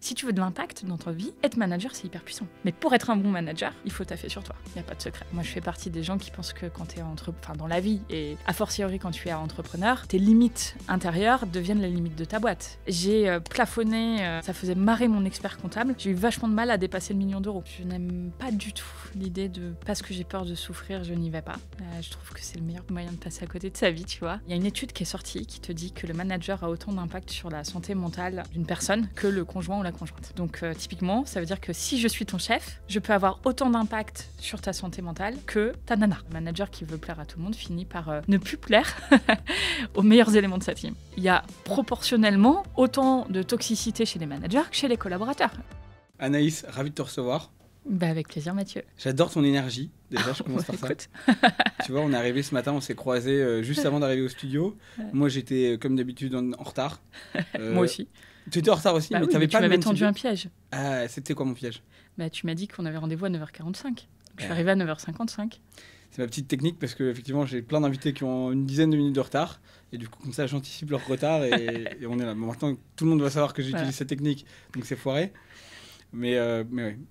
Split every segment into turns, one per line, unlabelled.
Si tu veux de l'impact dans ta vie, être manager, c'est hyper puissant. Mais pour être un bon manager, il faut taffer sur toi. Il n'y a pas de secret. Moi, je fais partie des gens qui pensent que quand tu es dans la vie, et a fortiori quand tu es entrepreneur, tes limites intérieures deviennent les limites de ta boîte. J'ai plafonné, ça faisait marrer mon expert comptable. J'ai eu vachement de mal à dépasser le 1 000 000 €. Je n'aime pas du tout l'idée de parce que j'ai peur de souffrir, je n'y vais pas. Je trouve que c'est le meilleur moyen de passer à côté de sa vie, tu vois. Il y a une étude qui est sortie qui te dit que le manager a autant d'impact sur la santé mentale d'une personne que le conjoint ou la conjointe. Donc typiquement, ça veut dire que si je suis ton chef, je peux avoir autant d'impact sur ta santé mentale que ta nana. Le manager qui veut plaire à tout le monde finit par ne plus plaire aux meilleurs éléments de sa team. Il y a proportionnellement autant de toxicité chez les managers que chez les collaborateurs.
Anaïs, ravi de te recevoir.
Bah avec plaisir Mathieu.
J'adore ton énergie. Déjà, je commence par ça. Tu vois, on est arrivé ce matin, on s'est croisés juste avant d'arriver au studio. Ouais. Moi, j'étais comme d'habitude en retard.
Moi aussi.
Tu étais en retard aussi,
bah
mais
oui,
t'avais pas le même
tendu
type.
un piège.
Ah, c'était quoi mon piège?
Bah tu m'as dit qu'on avait rendez-vous à 9h45. Je suis arrivée à 9h55.
C'est ma petite technique parce que effectivement, j'ai plein d'invités qui ont une dizaine de minutes de retard. Et du coup, comme ça, j'anticipe leur retard et on est là. Bon, maintenant, tout le monde va savoir que j'utilise cette technique, donc c'est foiré. Mais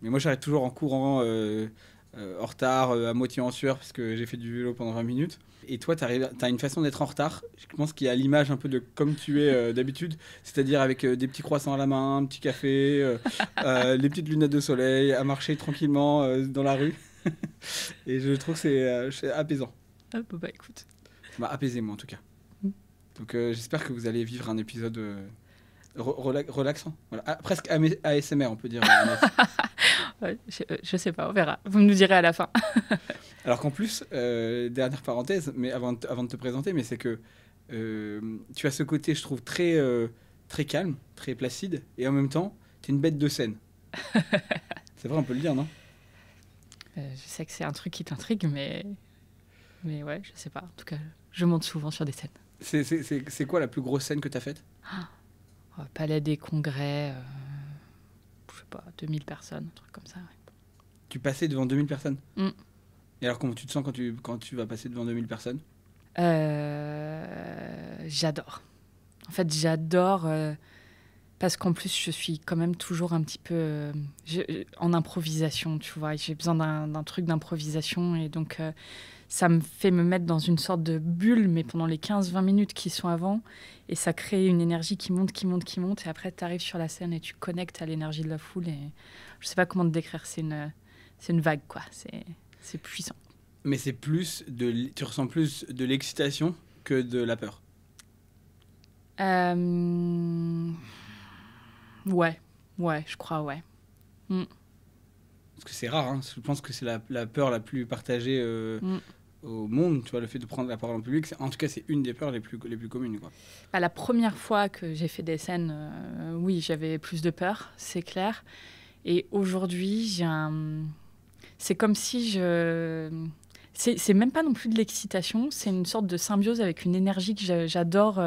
moi, j'arrête toujours en courant, en retard, à moitié en sueur, parce que j'ai fait du vélo pendant 20 minutes. Et toi, tu as une façon d'être en retard, je pense qu'il y a l'image un peu de comme tu es d'habitude, c'est-à-dire avec des petits croissants à la main, un petit café, les petites lunettes de soleil, à marcher tranquillement dans la rue. Et je trouve que c'est apaisant.
Ah, bah écoute.
Ça m'a apaisé, moi, en tout cas. Donc j'espère que vous allez vivre un épisode... relaxant, voilà. Presque ASMR, on peut dire.
Ouais, je sais pas, on verra. Vous me nous direz à la fin.
Alors qu'en plus, dernière parenthèse, mais avant de te présenter, mais c'est que tu as ce côté, je trouve, très, très calme, très placide, et en même temps, tu es une bête de scène. C'est vrai, on peut le dire, non?
Je sais que c'est un truc qui t'intrigue, mais ouais, je sais pas. En tout cas, je monte souvent sur des scènes.
C'est quoi la plus grosse scène que tu as faite?
Palais des Congrès, je sais pas, 2000 personnes, un truc comme ça. Ouais.
Tu passais devant 2000 personnes? Et alors, comment tu te sens quand tu vas passer devant 2000 personnes?
J'adore. En fait, j'adore parce qu'en plus, je suis quand même toujours un petit peu en improvisation, tu vois. J'ai besoin d'un truc d'improvisation et donc ça me fait me mettre dans une sorte de bulle, mais pendant les 15-20 minutes qui sont avant. Et ça crée une énergie qui monte. Et après, tu arrives sur la scène et tu connectes à l'énergie de la foule. Et je sais pas comment te décrire. C'est une vague, quoi. C'est puissant.
Mais c'est plus tu ressens plus de l'excitation que de la peur?
Ouais, je crois, ouais.
Parce que c'est rare, hein. Je pense que c'est la peur la plus partagée au monde, tu vois, le fait de prendre la parole en public. En tout cas, c'est une des peurs les plus communes, quoi.
Bah, la première fois que j'ai fait des scènes, oui, j'avais plus de peur, c'est clair. Et aujourd'hui, c'est comme si c'est même pas non plus de l'excitation, c'est une sorte de symbiose avec une énergie que j'adore.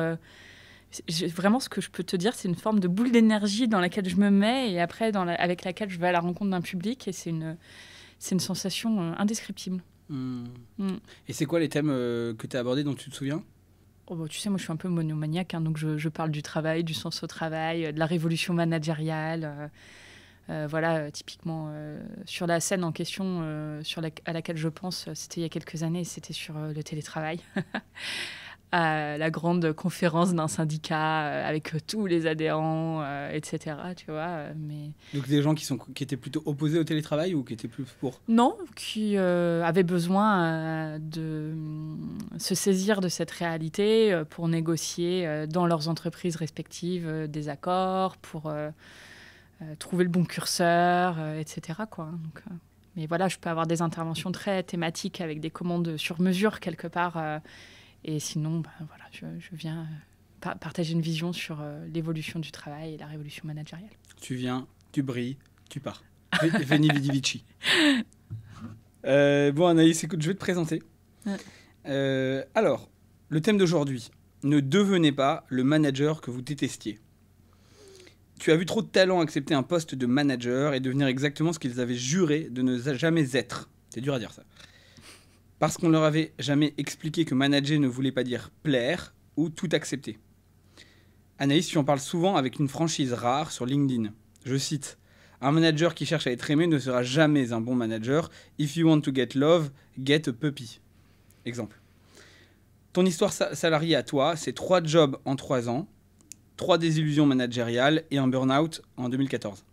Vraiment, ce que je peux te dire, c'est une forme de boule d'énergie dans laquelle je me mets et après avec laquelle je vais à la rencontre d'un public. Et c'est une sensation indescriptible.
Et c'est quoi les thèmes que tu as abordés dont tu te souviens?
Tu sais, moi, je suis un peu monomaniaque, hein, donc je parle du travail, du sens au travail, de la révolution managériale. Voilà, typiquement, sur la scène en question à laquelle je pense, c'était il y a quelques années, c'était sur le télétravail. À la grande conférence d'un syndicat avec tous les adhérents, etc. Tu vois, mais...
Donc des gens qui étaient plutôt opposés au télétravail ou qui étaient plus pour?
Non, qui avaient besoin de se saisir de cette réalité pour négocier dans leurs entreprises respectives des accords, pour trouver le bon curseur, etc. quoi. Donc, mais voilà, je peux avoir des interventions très thématiques avec des commandes sur mesure quelque part. Et sinon, voilà, je viens partager une vision sur l'évolution du travail et la révolution managériale.
Tu viens, tu brilles, tu pars. Veni vidi vici. Bon, Anaïs, écoute, je vais te présenter. Ouais. Alors, le thème d'aujourd'hui, ne devenez pas le manager que vous détestiez. Tu as vu trop de talents accepter un poste de manager et devenir exactement ce qu'ils avaient juré de ne jamais être. C'est dur à dire ça. Parce qu'on leur avait jamais expliqué que manager ne voulait pas dire plaire ou tout accepter. Anaïs, tu en parles souvent avec une franchise rare sur LinkedIn. Je cite, « Un manager qui cherche à être aimé ne sera jamais un bon manager. If you want to get love, get a puppy. » Exemple. Ton histoire salariée à toi, c'est 3 jobs en 3 ans, 3 désillusions managériales et un burn-out en 2014.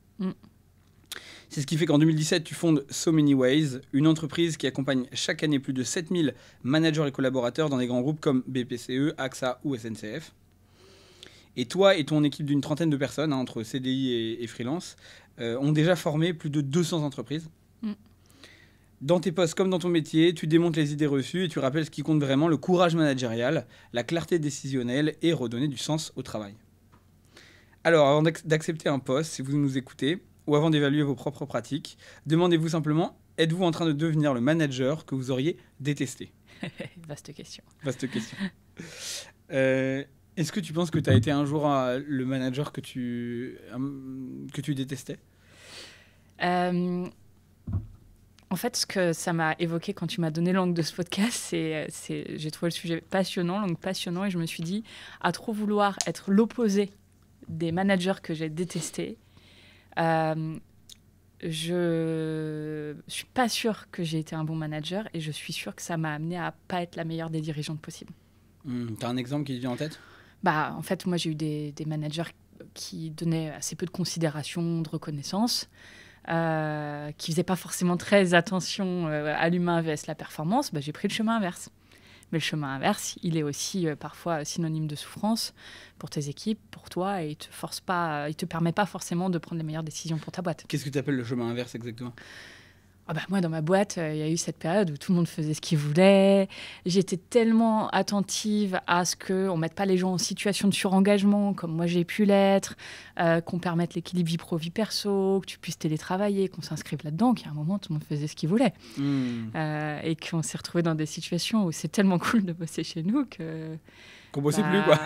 C'est ce qui fait qu'en 2017, tu fondes So Many Ways, une entreprise qui accompagne chaque année plus de 7000 managers et collaborateurs dans des grands groupes comme BPCE, AXA ou SNCF. Et toi et ton équipe d'une 30aine de personnes, entre CDI et freelance, ont déjà formé plus de 200 entreprises. Dans tes postes comme dans ton métier, tu démontes les idées reçues et tu rappelles ce qui compte vraiment, le courage managérial, la clarté décisionnelle et redonner du sens au travail. Alors, avant d'accepter un poste, si vous nous écoutez, ou avant d'évaluer vos propres pratiques, demandez-vous simplement, êtes-vous en train de devenir le manager que vous auriez détesté ?
Vaste question.
Vaste question. Est-ce que tu penses que tu as été un jour le manager que tu détestais ?
En fait, ce que ça m'a évoqué quand tu m'as donné l'angle de ce podcast, c'est j'ai trouvé le sujet passionnant, l'angle passionnant, et je me suis dit, à trop vouloir être l'opposé des managers que j'ai détestés, je suis pas sûre que j'ai été un bon manager, et je suis sûre que ça m'a amené à pas être la meilleure des dirigeantes possibles.
T'as un exemple qui te vient en tête ?
En fait, moi, j'ai eu des managers qui donnaient assez peu de considération, de reconnaissance, qui faisaient pas forcément très attention à l'humain vs la performance. J'ai pris le chemin inverse. Mais le chemin inverse, il est aussi parfois synonyme de souffrance pour tes équipes, pour toi, et il te permet pas forcément de prendre les meilleures décisions pour ta boîte.
Qu'est-ce que tu appelles le chemin inverse exactement ?
Moi, dans ma boîte, il y a eu cette période où tout le monde faisait ce qu'il voulait. J'étais tellement attentive à ce qu'on ne mette pas les gens en situation de surengagement, comme moi j'ai pu l'être, qu'on permette l'équilibre vie pro-vie perso, que tu puisses télétravailler, qu'on s'inscrive là-dedans, qu'à un moment, tout le monde faisait ce qu'il voulait. Et qu'on s'est retrouvé dans des situations où c'est tellement cool de bosser chez nous que...
Qu'on bossait plus, quoi.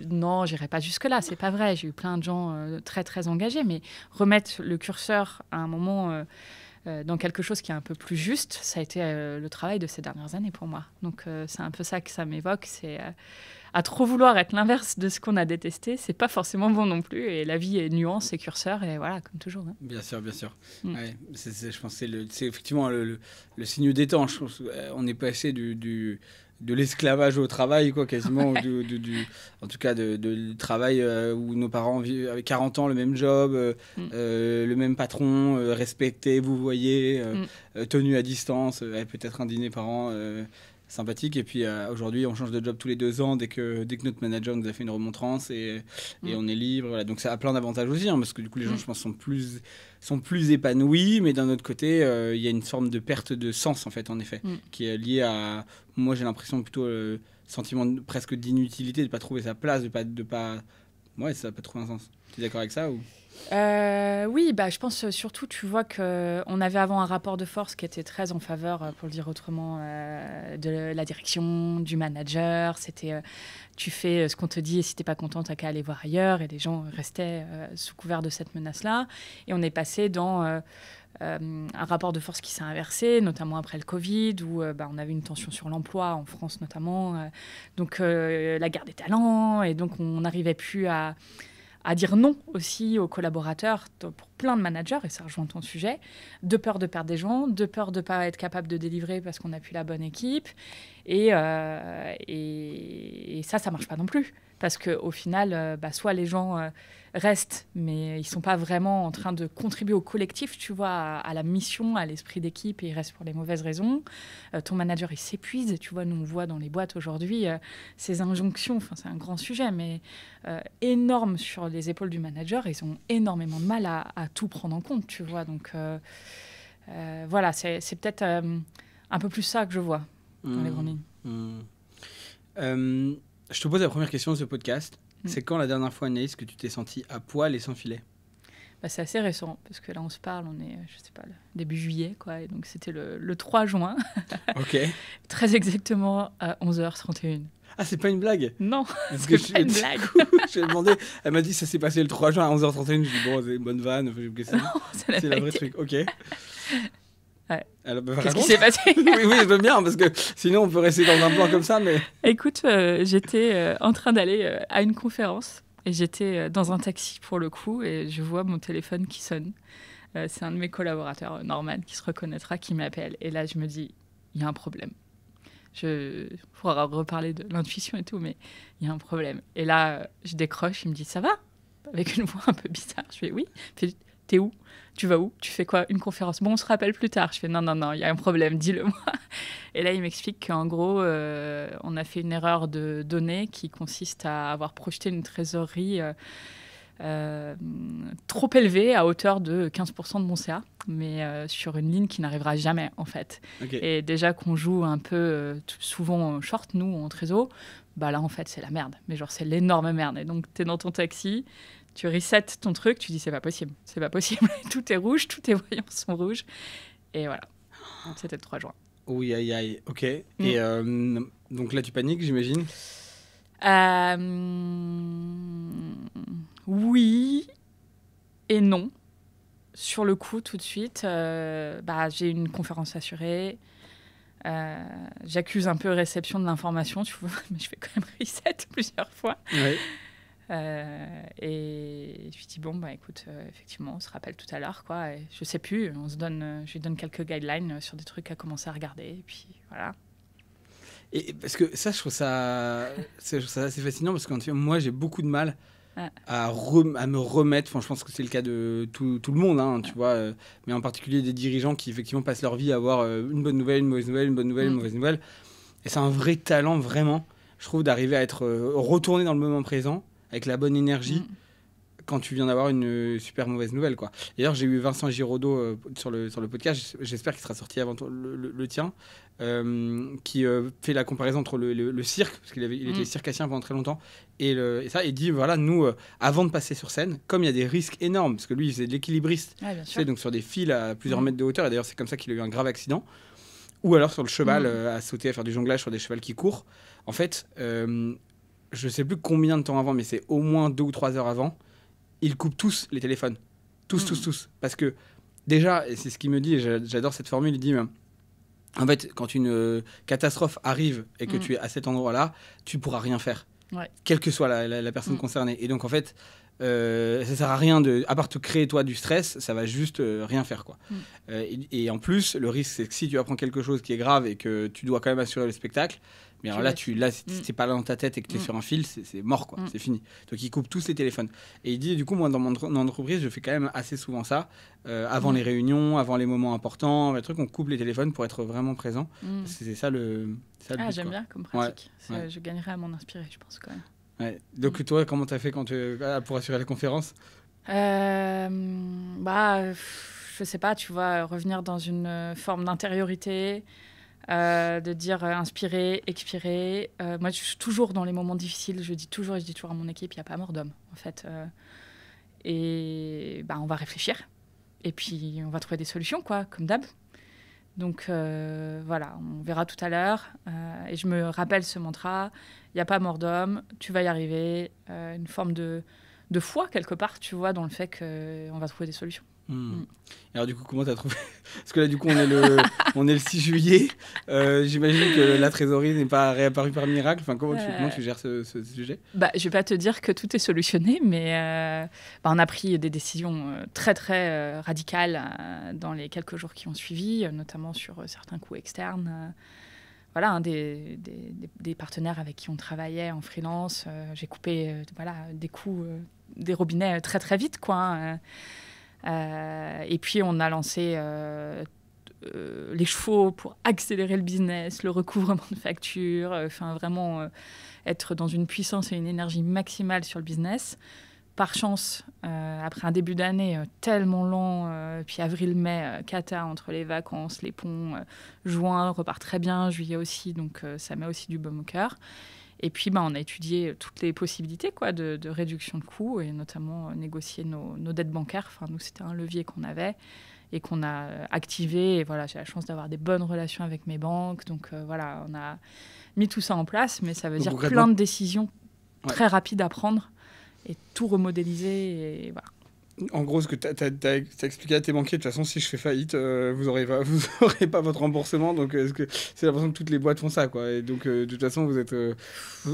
Non, j'irai pas jusque-là, c'est pas vrai. J'ai eu plein de gens très, très engagés, mais remettre le curseur à un moment... dans quelque chose qui est un peu plus juste, ça a été le travail de ces dernières années pour moi. Donc c'est un peu ça que ça m'évoque, c'est à trop vouloir être l'inverse de ce qu'on a détesté, c'est pas forcément bon non plus, et la vie est nuance et curseur, et voilà, comme toujours. Hein.
Bien sûr. Ouais, je pense que c'est effectivement le signe des temps. On est passé de l'esclavage au travail, quoi, quasiment, en tout cas de travail où nos parents vivent avec 40 ans, le même job, le même patron, respecté, vous voyez, tenu à distance, peut-être un dîner par an sympathique. Et puis aujourd'hui, on change de job tous les 2 ans dès que notre manager nous a fait une remontrance et on est libre. Voilà. Donc ça a plein d'avantages aussi, hein, parce que du coup, les gens, je pense, sont plus épanouis, mais d'un autre côté, il y a une forme de perte de sens, en fait, en effet, qui est liée à... Moi, j'ai l'impression plutôt sentiment presque d'inutilité, de ne pas trouver sa place, de pas... Ouais, ça peut trouver un sens. Tu es d'accord avec ça ou...
Oui, je pense surtout, tu vois qu'on avait avant un rapport de force qui était très en faveur, pour le dire autrement, de la direction, du manager. C'était tu fais ce qu'on te dit et si t'es pas content, t'as qu'à aller voir ailleurs. Et les gens restaient sous couvert de cette menace-là. Et on est passé dans un rapport de force qui s'est inversé, notamment après le Covid, où on avait une tension sur l'emploi, en France notamment. Donc la guerre des talents, et donc on n'arrivait plus à dire non aussi aux collaborateurs pour plein de managers, et ça rejoint ton sujet, de peur de perdre des gens, de peur de ne pas être capable de délivrer parce qu'on n'a plus la bonne équipe. Et ça ne marche pas non plus. Parce qu'au final, soit les gens restent, mais ils ne sont pas vraiment en train de contribuer au collectif, tu vois, à la mission, à l'esprit d'équipe, et ils restent pour les mauvaises raisons. Ton manager, il s'épuise. Tu vois, nous, on voit dans les boîtes aujourd'hui ces injonctions, c'est un grand sujet, mais énorme sur les épaules du manager. Ils ont énormément de mal à tout prendre en compte, tu vois. Donc, voilà, c'est peut-être un peu plus ça que je vois dans les grandes lignes.
Je te pose la première question de ce podcast. C'est quand la dernière fois, Anaïs, que tu t'es sentie à poil et sans filet ?
C'est assez récent, parce que là, on se parle, on est, je sais pas, début juillet, quoi. Et donc, c'était le 3 juin.
Ok.
Très exactement à 11h31.
Ah, c'est pas une blague ?
Non, c'est pas une blague.
Je lui ai demandé, elle m'a dit, ça s'est passé le 3 juin à 11h31. Je lui ai dit, bon, c'est une bonne vanne. C'est la vraie truc, ok.
Ouais.
Alors,
qu'est-ce qui s'est passé ?
Oui, je veux bien, parce que sinon, on peut rester dans un plan comme ça, mais...
Écoute, j'étais en train d'aller à une conférence Et j'étais dans un taxi pour le coup et je vois mon téléphone qui sonne. C'est un de mes collaborateurs, Norman, qui se reconnaîtra, qui m'appelle. Et là, je me dis, il y a un problème. On pourra reparler de l'intuition et tout, mais il y a un problème. Et là, je décroche, il me dit, ça va? Avec une voix un peu bizarre. Je fais, oui. Il fait, t'es où? Tu vas où? Tu fais quoi? Une conférence? Bon, on se rappelle plus tard. Je fais, non, il y a un problème, dis-le-moi. Et là, il m'explique qu'en gros, on a fait une erreur de données qui consiste à avoir projeté une trésorerie trop élevée à hauteur de 15% de mon CA, mais sur une ligne qui n'arrivera jamais, en fait.
Okay.
Et déjà qu'on joue un peu souvent short, nous, en trésor, bah là, en fait, c'est la merde. Mais genre, c'est l'énorme merde. Et donc, t'es dans ton taxi, tu resets ton truc, tu dis, c'est pas possible. Tout est rouge, tous tes voyants sont rouges. Et voilà. Donc, c'était le 3 juin.
Oui, aïe. Ok. Et donc là, tu paniques, j'imagine?
Oui et non. Sur le coup, tout de suite, j'ai une conférence assurée. J'accuse un peu réception de l'information, tu vois, mais je fais quand même reset plusieurs fois.
Ouais.
Et je lui dis, bon, écoute, effectivement, on se rappelle tout à l'heure, quoi. Et je sais plus, je lui donne quelques guidelines sur des trucs à commencer à regarder, et puis voilà.
Et parce que ça, je trouve ça assez fascinant, parce que moi, j'ai beaucoup de mal à me remettre. Enfin, je pense que c'est le cas de tout le monde, hein, tu vois, mais en particulier des dirigeants qui, effectivement, passent leur vie à avoir une bonne nouvelle, une mauvaise nouvelle, une bonne nouvelle, une mauvaise nouvelle. Et c'est un vrai talent, vraiment, je trouve, d'arriver à être retourné dans le moment présent, avec la bonne énergie, quand tu viens d'avoir une super mauvaise nouvelle, quoi. D'ailleurs, j'ai eu Vincent Giraudot sur le podcast, j'espère qu'il sera sorti avant le tien, qui fait la comparaison entre le cirque, parce qu'il était circassien pendant très longtemps, et ça, il dit, voilà, nous, avant de passer sur scène, comme il y a des risques énormes, parce que lui, il faisait de l'équilibriste, donc sur des fils à plusieurs mètres de hauteur, et d'ailleurs, c'est comme ça qu'il a eu un grave accident, ou alors sur le cheval, à sauter, à faire du jonglage sur des chevals qui courent. En fait, je sais plus combien de temps avant, mais c'est au moins 2 ou 3 heures avant, ils coupent tous les téléphones. Tous. Parce que, déjà, et c'est ce qu'il me dit, et j'adore cette formule, il dit, en fait, quand une catastrophe arrive et que tu es à cet endroit-là, tu ne pourras rien faire. Ouais. Quelle que soit la personne concernée. Et donc, en fait, ça sert à rien à part te créer, toi, du stress, ça va juste rien faire, quoi. Et en plus, le risque, c'est que si tu apprends quelque chose qui est grave et que tu dois quand même assurer le spectacle, mais alors là, si t'es pas là dans ta tête et que tu es sur un fil, c'est mort, quoi. C'est fini. Donc, ils coupent tous les téléphones. Et il dit, du coup, moi, dans mon entreprise, je fais quand même assez souvent ça. Avant les réunions, avant les moments importants, les trucs, on coupe les téléphones pour être vraiment présent. C'est ça le but,
j'aime bien comme pratique. Ouais. Je gagnerais à m'en inspirer, je pense, quand même.
Ouais. Donc, toi, comment t'as fait pour assurer la conférence?
Je sais pas, tu vois, revenir dans une forme d'intériorité, de dire inspirer, expirer. Moi, je suis toujours dans les moments difficiles, je dis toujours à mon équipe, il n'y a pas mort d'homme, en fait. On va réfléchir, et puis on va trouver des solutions, quoi, comme d'hab. Donc voilà, on verra tout à l'heure. Et je me rappelle ce mantra, il n'y a pas mort d'homme, tu vas y arriver. Une forme de foi, quelque part, tu vois, dans le fait qu'on va trouver des solutions.
Alors du coup, comment t'as trouvé? Parce que là, du coup, on est le 6 juillet. J'imagine que la trésorerie n'est pas réapparue par miracle. Enfin, comment tu gères ce sujet?
Je vais pas te dire que tout est solutionné, mais on a pris des décisions très, très radicales dans les quelques jours qui ont suivi, notamment sur certains coûts externes. Voilà, des partenaires avec qui on travaillait en freelance. J'ai coupé des coûts, des robinets très, très vite, quoi. Et puis, on a lancé les chevaux pour accélérer le business, le recouvrement de factures, vraiment être dans une puissance et une énergie maximale sur le business. Par chance, après un début d'année tellement lent, puis avril-mai, cata entre les vacances, les ponts, juin repart très bien, juillet aussi, donc ça met aussi du baume au cœur. Et puis, on a étudié toutes les possibilités, quoi, de réduction de coûts, et notamment négocier nos dettes bancaires. Enfin, nous, c'était un levier qu'on avait et qu'on a activé. Et voilà, j'ai la chance d'avoir des bonnes relations avec mes banques. Donc, voilà, on a mis tout ça en place, mais ça veut dire plein de décisions très rapides à prendre et tout remodéliser. Et voilà.
En gros, ce que tu as expliqué à tes banquiers, de toute façon, si je fais faillite, vous aurez pas votre remboursement. Donc, c'est l'impression que toutes les boîtes font ça, quoi. Et donc, de toute façon, vous êtes. Je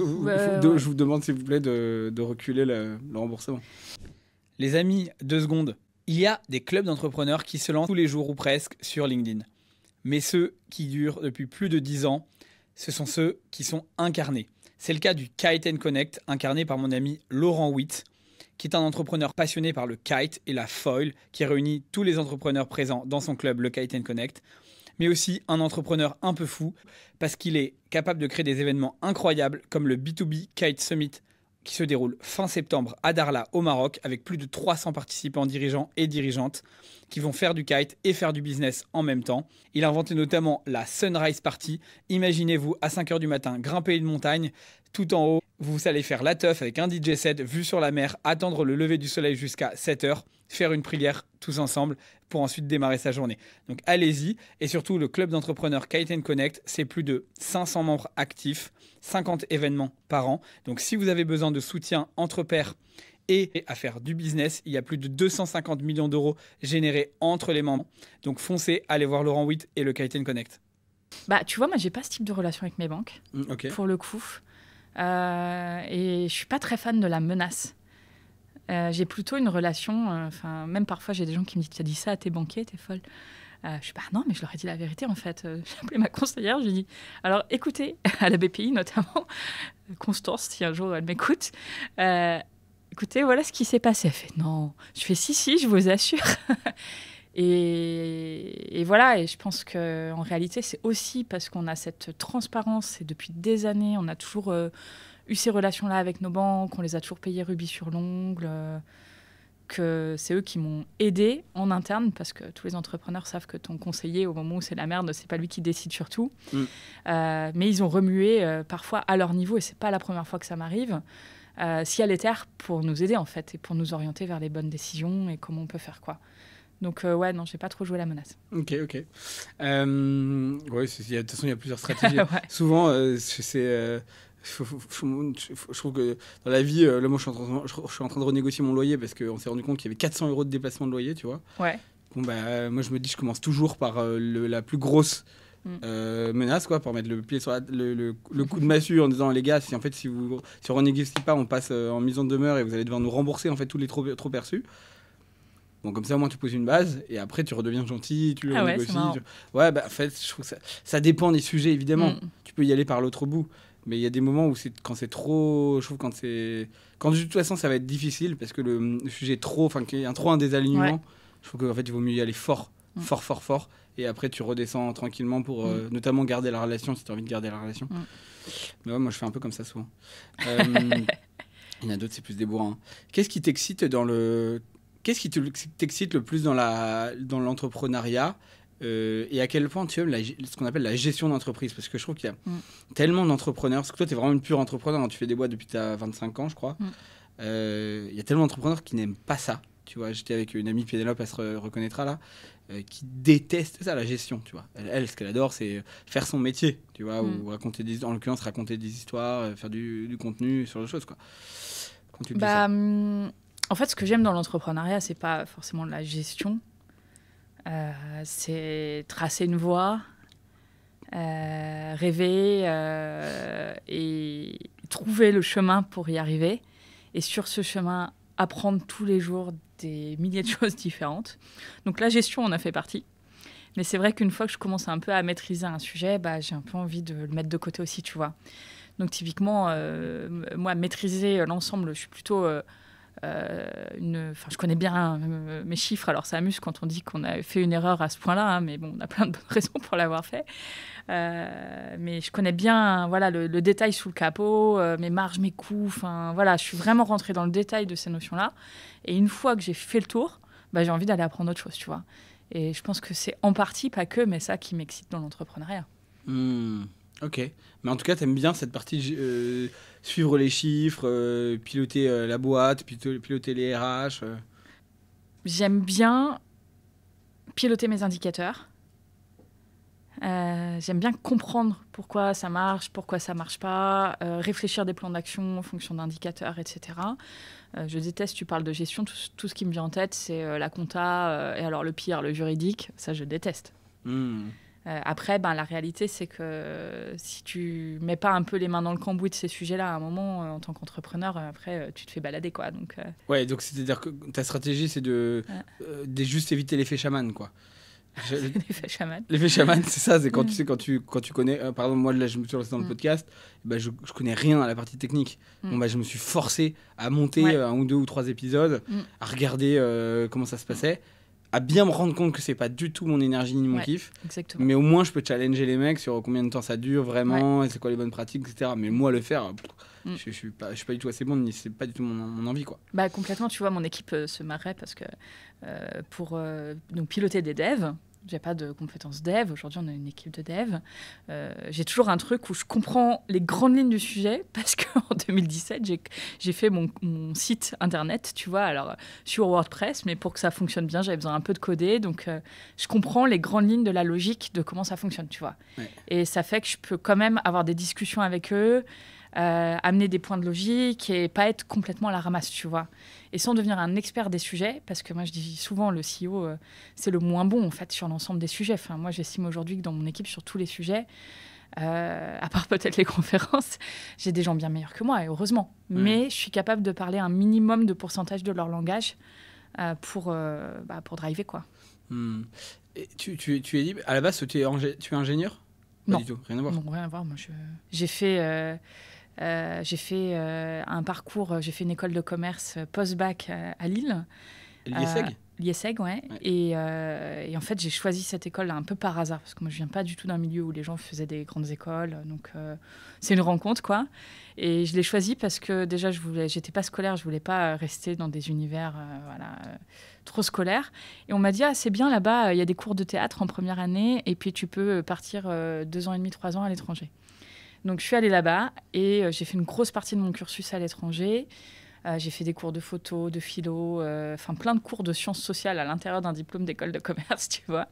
vous demande, s'il vous plaît, de reculer le remboursement.
Les amis, 2 secondes. Il y a des clubs d'entrepreneurs qui se lancent tous les jours ou presque sur LinkedIn. Mais ceux qui durent depuis plus de 10 ans, ce sont ceux qui sont incarnés. C'est le cas du Kite & Connect, incarné par mon ami Laurent Witt, qui est un entrepreneur passionné par le kite et la foil, qui réunit tous les entrepreneurs présents dans son club, le Kite & Connect, mais aussi un entrepreneur un peu fou, parce qu'il est capable de créer des événements incroyables, comme le B2B Kite Summit, qui se déroule fin septembre à Darla, au Maroc, avec plus de 300 participants dirigeants et dirigeantes, qui vont faire du kite et faire du business en même temps. Il a inventé notamment la Sunrise Party. Imaginez-vous, à 5h du matin, grimper une montagne, tout en haut, vous allez faire la teuf avec un DJ set, vue sur la mer, attendre le lever du soleil jusqu'à 7h, faire une prière tous ensemble pour ensuite démarrer sa journée. Donc allez-y. Et surtout, le club d'entrepreneurs Kite & Connect, c'est plus de 500 membres actifs, 50 événements par an. Donc si vous avez besoin de soutien entre pairs et à faire du business, il y a plus de 250 millions d'euros générés entre les membres. Donc foncez, allez voir Laurent Witt et le Kite & Connect.
Bah, tu vois, moi, j'ai pas ce type de relation avec mes banques, pour le coup. Et je suis pas très fan de la menace. J'ai plutôt une relation, même parfois j'ai des gens qui me disent: tu as dit ça à tes banquiers, t'es folle. Je suis pas, non, mais je leur ai dit la vérité en fait. J'ai appelé ma conseillère, je lui ai dit: alors écoutez, à la BPI notamment, Constance, si un jour elle m'écoute, écoutez, voilà ce qui s'est passé. Elle fait: non. Je fais: si, je vous assure. Et voilà, et je pense qu'en réalité, c'est aussi parce qu'on a cette transparence, et depuis des années, on a toujours eu ces relations-là avec nos banques, on les a toujours payées rubis sur l'ongle, que c'est eux qui m'ont aidé en interne, parce que tous les entrepreneurs savent que ton conseiller, au moment où c'est la merde, c'est pas lui qui décide sur tout. Mais ils ont remué parfois à leur niveau, et c'est pas la première fois que ça m'arrive, ciel et terre pour nous aider en fait, et pour nous orienter vers les bonnes décisions et comment on peut faire quoi. Donc ouais, non, j'ai pas trop joué la menace.
Ok. Ouais, de toute façon, il y a plusieurs stratégies.
Ouais.
Souvent, je trouve que dans la vie, là, moi, je suis en train de renégocier mon loyer parce qu'on s'est rendu compte qu'il y avait 400 € de déplacement de loyer, tu vois.
Ouais.
Bon, moi, je me dis, je commence toujours par la plus grosse menace, quoi, pour mettre le pied sur le coup de massue en disant: les gars, si on renégocie pas, on passe en mise en demeure et vous allez devoir nous rembourser en fait tous les trop perçus. Bon, comme ça, au moins, tu poses une base et après, tu redeviens gentil, tu le renégocies. Ouais, en fait, je trouve que ça dépend des sujets, évidemment. Tu peux y aller par l'autre bout. Mais il y a des moments où quand c'est trop... Je trouve quand de toute façon, ça va être difficile parce que le sujet est trop... Enfin, qu'il y a trop un désalignement. Je trouve qu'en fait, il vaut mieux y aller fort. Et après, tu redescends tranquillement pour notamment garder la relation si tu as envie de garder la relation. Mais ouais, moi, je fais un peu comme ça souvent. Il y en a d'autres, c'est plus des bourrins. Qu'est-ce qui t'excite Qu'est-ce qui t'excite le plus dans l'entrepreneuriat et à quel point tu aimes ce qu'on appelle la gestion d'entreprise? Parce que je trouve qu'il y a tellement d'entrepreneurs. Parce que toi, tu es vraiment une pure entrepreneur. Hein, tu fais des boîtes depuis que tu as 25 ans, je crois. Il y a tellement d'entrepreneurs qui n'aiment pas ça. Tu vois, j'étais avec une amie, Pénélope, elle se reconnaîtra là, qui déteste ça, la gestion. Tu vois. Elle, ce qu'elle adore, c'est faire son métier. Tu vois, ou raconter en l'occurrence, raconter des histoires, faire du contenu sur les choses. Quoi. Quand tu dis ça.
En fait, ce que j'aime dans l'entrepreneuriat, c'est pas forcément la gestion. C'est tracer une voie, rêver et trouver le chemin pour y arriver. Et sur ce chemin, apprendre tous les jours des milliers de choses différentes. Donc la gestion, on a fait partie. Mais c'est vrai qu'une fois que je commence un peu à maîtriser un sujet, j'ai un peu envie de le mettre de côté aussi, tu vois. Donc typiquement, moi, maîtriser l'ensemble, je suis plutôt... je connais bien mes chiffres, alors ça amuse quand on dit qu'on a fait une erreur à ce point-là, hein, mais bon, on a plein de bonnes raisons pour l'avoir fait. Mais je connais bien le détail sous le capot, mes marges, mes coûts, je suis vraiment rentrée dans le détail de ces notions-là. Et une fois que j'ai fait le tour, j'ai envie d'aller apprendre autre chose, tu vois. Et je pense que c'est en partie, pas que, mais ça qui m'excite dans l'entrepreneuriat.
Ok, mais en tout cas, tu aimes bien cette partie suivre les chiffres, piloter la boîte, piloter les RH.
J'aime bien piloter mes indicateurs. J'aime bien comprendre pourquoi ça marche pas, réfléchir des plans d'action en fonction d'indicateurs, etc. Je déteste, tu parles de gestion, tout ce qui me vient en tête, c'est la compta, et alors le pire, le juridique, ça je déteste. Après, la réalité, c'est que si tu mets pas un peu les mains dans le cambouis de ces sujets-là, à un moment, en tant qu'entrepreneur, après, tu te fais balader, quoi. Donc,
Ouais, donc c'est-à-dire que ta stratégie, c'est de juste éviter l'effet chaman, quoi.
L'effet chaman.
L'effet chaman, c'est ça, c'est quand tu connais. Par exemple, moi, là, je me suis lancé dans le podcast, je connais rien à la partie technique. Bon, je me suis forcé à monter 1 ou 2 ou 3 épisodes, à regarder comment ça se passait, à bien me rendre compte que c'est pas du tout mon énergie ni mon kiff.
Exactement.
Mais au moins, je peux challenger les mecs sur combien de temps ça dure vraiment, et c'est quoi les bonnes pratiques, etc. Mais moi, le faire, je suis pas du tout assez bon, ni c'est pas du tout mon envie, quoi.
Complètement, tu vois, mon équipe se marrait parce que pour donc piloter des devs, j'ai pas de compétences dev. Aujourd'hui, on a une équipe de dev. J'ai toujours un truc où je comprends les grandes lignes du sujet parce qu'en 2017, j'ai fait mon site internet, tu vois, alors sur WordPress, mais pour que ça fonctionne bien, j'avais besoin un peu de coder. Donc, je comprends les grandes lignes de la logique de comment ça fonctionne, tu vois. Ouais. Et ça fait que je peux quand même avoir des discussions avec eux, amener des points de logique et pas être complètement à la ramasse, tu vois. Et sans devenir un expert des sujets, parce que moi je dis souvent le CEO c'est le moins bon en fait sur l'ensemble des sujets. Enfin, moi j'estime aujourd'hui que dans mon équipe sur tous les sujets, à part peut-être les conférences, j'ai des gens bien meilleurs que moi et heureusement. Mais je suis capable de parler un minimum de pourcentage de leur langage pour driver quoi.
Et tu es libre. À la base tu es ingénieur? Pas
Non.
Du tout, rien à voir.
Non, rien à voir. Moi j'ai fait un parcours, j'ai fait une école de commerce post-bac à Lille.
L'IESEG
L'IESEG, ouais. Et en fait, j'ai choisi cette école un peu par hasard, parce que moi, je viens pas du tout d'un milieu où les gens faisaient des grandes écoles. Donc, c'est une rencontre, quoi. Et je l'ai choisi parce que déjà, j'étais pas scolaire, je voulais pas rester dans des univers trop scolaires. Et on m'a dit, c'est bien là-bas, il y a des cours de théâtre en première année, et puis tu peux partir 2 ans et demi, 3 ans à l'étranger. Donc, je suis allée là-bas et j'ai fait une grosse partie de mon cursus à l'étranger. J'ai fait des cours de photo, de philo, plein de cours de sciences sociales à l'intérieur d'un diplôme d'école de commerce, tu vois.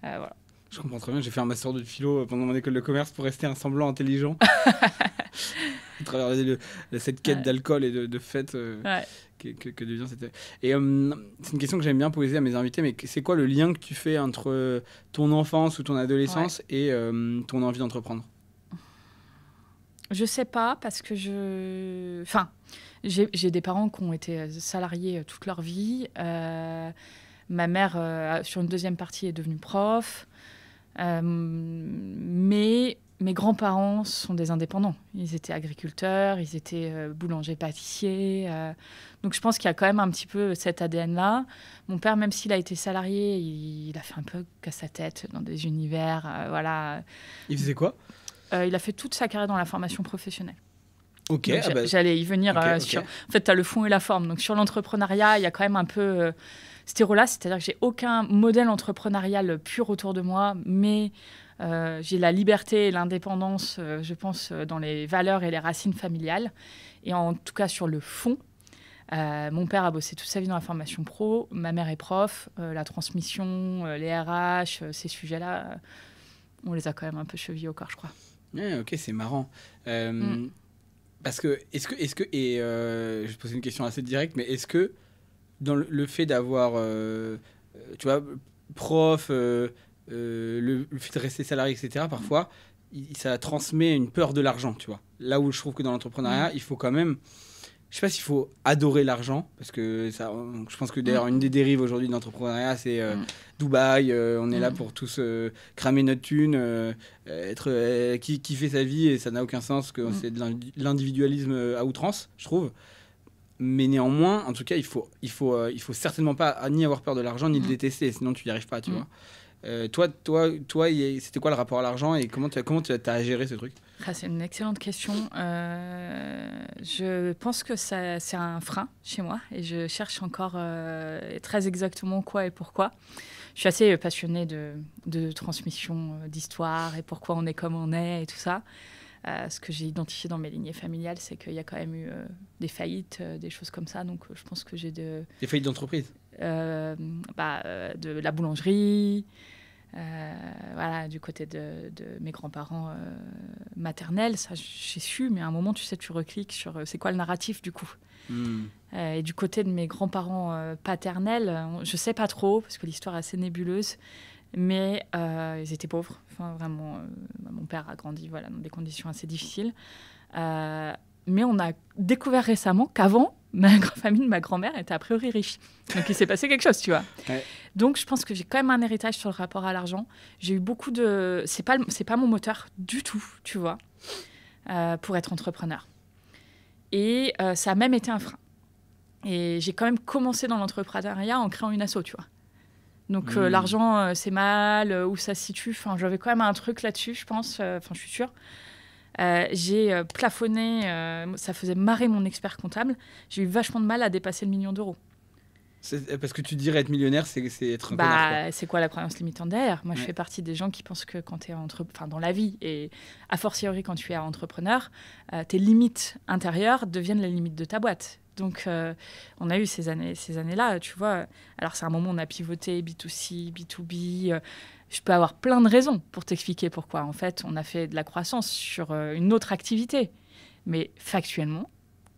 Voilà.
Je comprends très bien. J'ai fait un master de philo pendant mon école de commerce pour rester un semblant intelligent. À travers cette quête d'alcool et de fête que devient cette... Et c'est une question que j'aime bien poser à mes invités, mais c'est quoi le lien que tu fais entre ton enfance ou ton adolescence et ton envie d'entreprendre ?
Je sais pas, parce que j'ai des parents qui ont été salariés toute leur vie. Ma mère, sur une deuxième partie, est devenue prof. Mais mes grands-parents sont des indépendants. Ils étaient agriculteurs, ils étaient boulangers, pâtissiers. Donc je pense qu'il y a quand même un petit peu cet ADN-là. Mon père, même s'il a été salarié, il a fait un peu casse sa tête dans des univers. Voilà.
Il faisait quoi ?
Il a fait toute sa carrière dans la formation professionnelle.
Ok.
Donc, j'allais y venir. En fait, tu as le fond et la forme. Donc, sur l'entrepreneuriat, il y a quand même un peu ce terreau-là. C'est-à-dire que j'ai aucun modèle entrepreneurial pur autour de moi, mais j'ai la liberté et l'indépendance, je pense, dans les valeurs et les racines familiales. Et en tout cas, sur le fond, mon père a bossé toute sa vie dans la formation pro. Ma mère est prof. La transmission, les RH, ces sujets-là, on les a quand même un peu chevillés au corps, je crois.
Ouais, ok, c'est marrant. Parce que, est-ce que je vais te poser une question assez directe, mais est-ce que dans le fait d'avoir, tu vois, prof, le fait de rester salarié, etc., parfois, ça transmet une peur de l'argent, tu vois. Là où je trouve que dans l'entrepreneuriat, il faut quand même... Je sais pas s'il faut adorer l'argent, parce que je pense que d'ailleurs une des dérives aujourd'hui de l'entrepreneuriat, c'est Dubaï, on est là pour tous cramer notre thune, kiffer sa vie, et ça n'a aucun sens, que c'est de l'individualisme à outrance, je trouve. Mais néanmoins, en tout cas, il faut certainement pas ni avoir peur de l'argent, ni le détester, sinon tu n'y arrives pas, tu vois. Toi, c'était quoi le rapport à l'argent et comment tu as géré ce truc ?
C'est une excellente question. Je pense que c'est un frein chez moi et je cherche encore très exactement quoi et pourquoi. Je suis assez passionnée de transmission d'histoire et pourquoi on est comme on est et tout ça. Ce que j'ai identifié dans mes lignées familiales, c'est qu'il y a quand même eu des faillites, des choses comme ça. Donc, je pense que j'ai
Des faillites d'entreprise ?
De la boulangerie, Voilà, du côté de mes grands-parents maternels, ça j'ai su, mais à un moment, tu sais, tu recliques sur c'est quoi le narratif du coup. Et du côté de mes grands-parents paternels, je sais pas trop, parce que l'histoire est assez nébuleuse, mais ils étaient pauvres. Enfin, vraiment, mon père a grandi voilà, dans des conditions assez difficiles. Mais on a découvert récemment qu'avant, la famille de ma grand-mère était a priori riche. Donc il s'est passé quelque chose, tu vois. Ouais. Donc je pense que j'ai quand même un héritage sur le rapport à l'argent. J'ai eu beaucoup de... C'est pas mon moteur du tout, tu vois, pour être entrepreneur. Et ça a même été un frein. Et j'ai quand même commencé dans l'entrepreneuriat en créant une asso, tu vois. Donc l'argent, c'est mal, où ça se situe. Enfin, j'avais quand même un truc là-dessus, je pense. Enfin, je suis sûre. J'ai plafonné, ça faisait marrer mon expert comptable. J'ai eu vachement de mal à dépasser le 1 million d'euros.
Parce que tu dirais être millionnaire, c'est être un connard, quoi.
C'est quoi la croyance limitante derrière ? Moi, je fais partie des gens qui pensent que quand tu es dans la vie, et a fortiori quand tu es entrepreneur, tes limites intérieures deviennent les limites de ta boîte. Donc, on a eu ces années-là, tu vois. Alors, c'est un moment où on a pivoté B2C, B2B. Je peux avoir plein de raisons pour t'expliquer pourquoi. En fait, on a fait de la croissance sur une autre activité. Mais factuellement,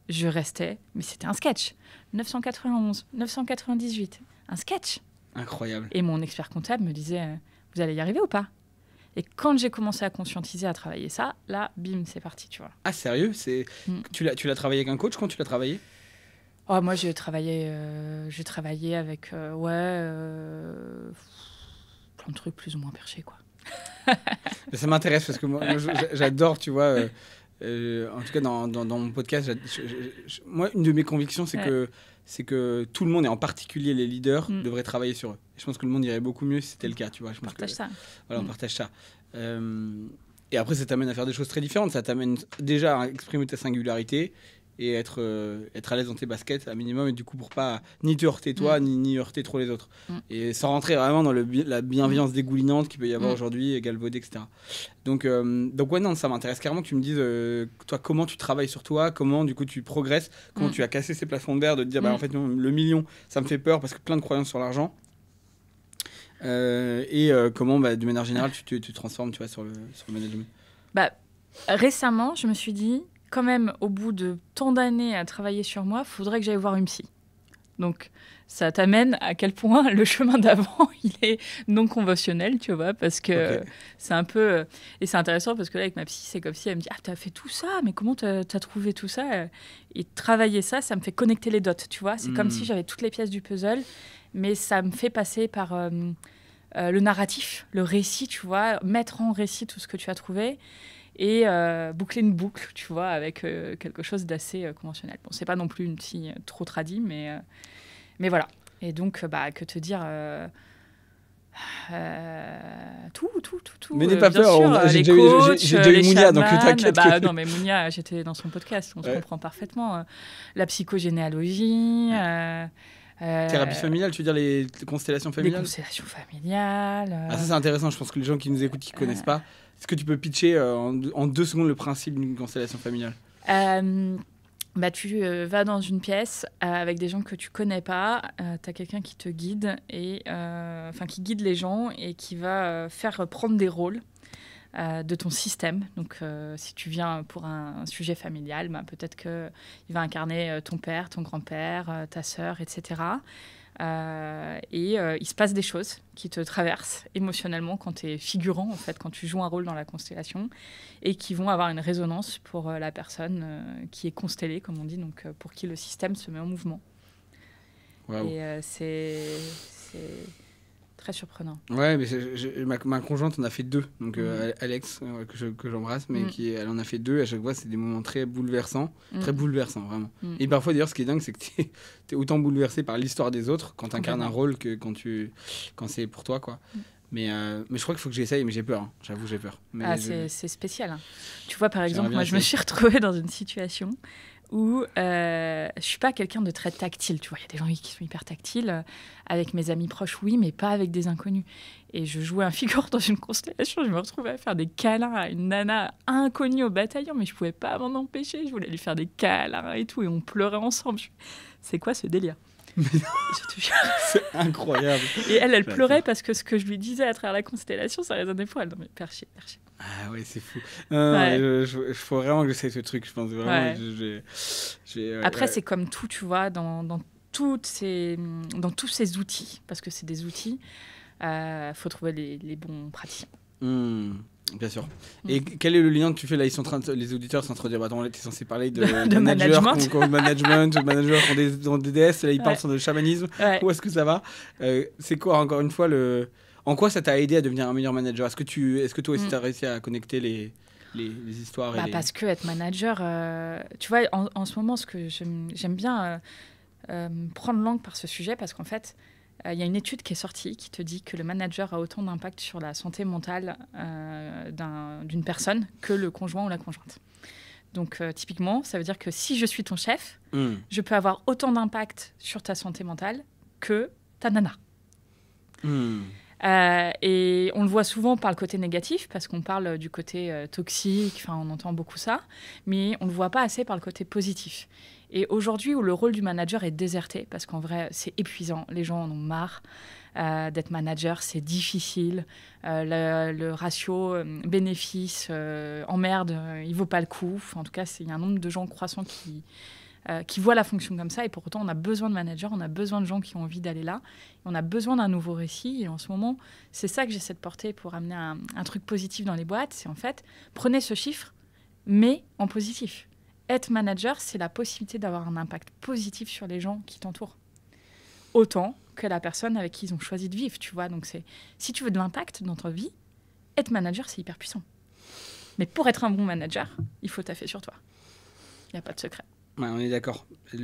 je restais... Mais c'était un sketch. 991, 998, un sketch.
Incroyable.
Et mon expert comptable me disait, vous allez y arriver ou pas ? Et quand j'ai commencé à conscientiser, à travailler ça, là, bim, c'est parti, tu vois.
Ah, sérieux ? Tu l'as travaillé avec un coach quand tu l'as travaillé ?
Oh, moi, j'ai travaillé avec... plein de trucs plus ou moins perchés, quoi.
Ça m'intéresse parce que moi j'adore, tu vois... en tout cas, dans mon podcast, moi, une de mes convictions, c'est que tout le monde, et en particulier les leaders, devraient travailler sur eux. Et je pense que le monde irait beaucoup mieux si c'était le cas, tu vois.
On partage ça.
Voilà, on partage ça. Et après, ça t'amène à faire des choses très différentes. Ça t'amène déjà à exprimer ta singularité et être à l'aise dans tes baskets, à minimum, et du coup, pour pas ni te heurter toi, ni heurter trop les autres. Et sans rentrer vraiment dans la bienveillance dégoulinante qu'il peut y avoir aujourd'hui, galvaudée, etc. Donc ouais, non, ça m'intéresse carrément que tu me dises, toi, comment tu travailles sur toi, comment, du coup, tu progresses, comment tu as cassé ces plafonds de verre, de te dire, en fait, non, le million, ça me fait peur parce que plein de croyances sur l'argent. Et comment, de manière générale, tu transformes, tu vois, sur le management.
Récemment, je me suis dit, quand même, au bout de tant d'années à travailler sur moi, il faudrait que j'aille voir une psy. Donc, ça t'amène à quel point le chemin d'avant, il est non conventionnel, tu vois, parce que c'est un peu... Et c'est intéressant parce que là, avec ma psy, c'est comme si elle me dit « Ah, t'as fait tout ça, mais comment t'as trouvé tout ça ?» Et travailler ça, ça me fait connecter les dots, tu vois. C'est comme si j'avais toutes les pièces du puzzle, mais ça me fait passer par le narratif, le récit, tu vois, mettre en récit tout ce que tu as trouvé et boucler une boucle, tu vois, avec quelque chose d'assez conventionnel. Bon, c'est pas non plus une psy trop tradie, mais voilà. Et donc, que te dire tout.
Mais n'aie pas peur, j'ai déjà eu Mounia, donc t'inquiète.
Non, mais Mounia, j'étais dans son podcast, on se comprend parfaitement. La psychogénéalogie...
thérapie familiale, tu veux dire les constellations familiales ?
Les constellations familiales.
Ça, c'est intéressant. Je pense que les gens qui nous écoutent, qui ne connaissent pas, est-ce que tu peux pitcher en 2 secondes le principe d'une constellation familiale ?
Tu vas dans une pièce avec des gens que tu connais pas. Tu as quelqu'un qui te guide, qui guide les gens et qui va faire prendre des rôles de ton système. Donc, si tu viens pour un sujet familial, peut-être qu'il va incarner ton père, ton grand-père, ta sœur, etc. Il se passe des choses qui te traversent émotionnellement quand tu es figurant, en fait, quand tu joues un rôle dans la constellation, et qui vont avoir une résonance pour la personne qui est constellée, comme on dit, donc pour qui le système se met en mouvement. Wow. Et c'est très surprenant.
Ouais, mais ma conjointe en a fait 2, donc Alex, que j'embrasse, mais elle en a fait 2, à chaque fois c'est des moments très bouleversants, vraiment. Et parfois d'ailleurs ce qui est dingue, c'est que t'es autant bouleversé par l'histoire des autres quand t'incarnes un rôle que quand c'est pour toi, quoi. Mais je crois qu'il faut que j'essaye, mais j'ai peur, hein. J'avoue, j'ai peur. Mais
c'est spécial, hein. Tu vois, par exemple, moi je me suis retrouvée dans une situation où je suis pas quelqu'un de très tactile, tu vois, il y a des gens qui sont hyper tactiles avec mes amis proches, oui, mais pas avec des inconnus. Et je jouais un figure dans une constellation, je me retrouvais à faire des câlins à une nana inconnue au bataillon, mais je pouvais pas m'en empêcher, je voulais lui faire des câlins et tout, et on pleurait ensemble. C'est quoi ce délire ?
Mais non.
Je te jure.
C'est incroyable.
Et elle pleurait parce que ce que je lui disais à travers la constellation, ça résonnait pour elle. Non mais perché.
Ah ouais, c'est fou.
Ouais.
Il faut vraiment que j'essaye ce truc, je pense. Vraiment,
Ouais. Après, c'est comme tout, tu vois, dans tous ces outils, parce que c'est des outils, faut trouver les bons praticiens.
Bien sûr. Et quel est le lien que tu fais là? Les auditeurs sont en train de dire, attends, là, t'es censé parler de managers, management, de managers qui ont des DS, là, ils parlent de chamanisme.
Ouais.
Où est-ce que ça va? C'est quoi, encore une fois, en quoi ça t'a aidé à devenir un meilleur manager? Est-ce que toi aussi, t'as réussi à connecter les histoires
Parce que être manager, tu vois, en ce moment, ce que j'aime bien prendre langue par ce sujet, parce qu'en fait, il y a une étude qui est sortie qui te dit que le manager a autant d'impact sur la santé mentale d'une personne que le conjoint ou la conjointe. Donc, typiquement, ça veut dire que si je suis ton chef, je peux avoir autant d'impact sur ta santé mentale que ta nana. Et on le voit souvent par le côté négatif, parce qu'on parle du côté toxique, on entend beaucoup ça, mais on ne le voit pas assez par le côté positif. Et aujourd'hui, où le rôle du manager est déserté, parce qu'en vrai, c'est épuisant, les gens en ont marre d'être manager, c'est difficile, le ratio bénéfice emmerde, il ne vaut pas le coup. En tout cas, il y a un nombre de gens croissants qui voient la fonction comme ça, et pour autant, on a besoin de managers, on a besoin de gens qui ont envie d'aller là, on a besoin d'un nouveau récit, et en ce moment, c'est ça que j'essaie de porter pour amener un truc positif dans les boîtes, c'est en fait, prenez ce chiffre, mais en positif. Être manager, c'est la possibilité d'avoir un impact positif sur les gens qui t'entourent. Autant que la personne avec qui ils ont choisi de vivre, tu vois. Donc, si tu veux de l'impact dans ta vie, être manager, c'est hyper puissant. Mais pour être un bon manager, il faut taffer sur toi. Il n'y a pas de secret.
Ouais, on est d'accord. Tu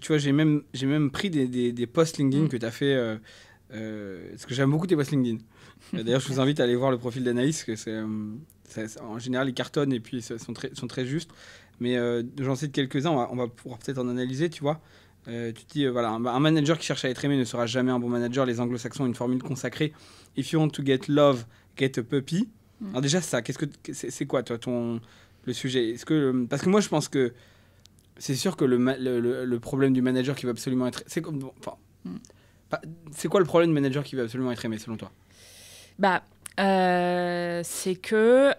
vois, j'ai même pris des posts LinkedIn que tu as fait, parce que j'aime beaucoup tes posts LinkedIn. D'ailleurs, je vous invite à aller voir le profil d'Anaïs, que en général, ils cartonnent et puis ils sont très justes. Mais j'en cite quelques-uns, on va pouvoir peut-être en analyser, tu vois. Tu te dis, voilà, un manager qui cherche à être aimé ne sera jamais un bon manager. Les anglo-saxons ont une formule consacrée. If you want to get love, get a puppy. Alors déjà, ça, c'est quoi, toi, le sujet? Parce que moi, je pense que c'est sûr que le problème du manager qui veut absolument être... C'est quoi le problème du manager qui veut absolument être aimé, selon toi?
C'est que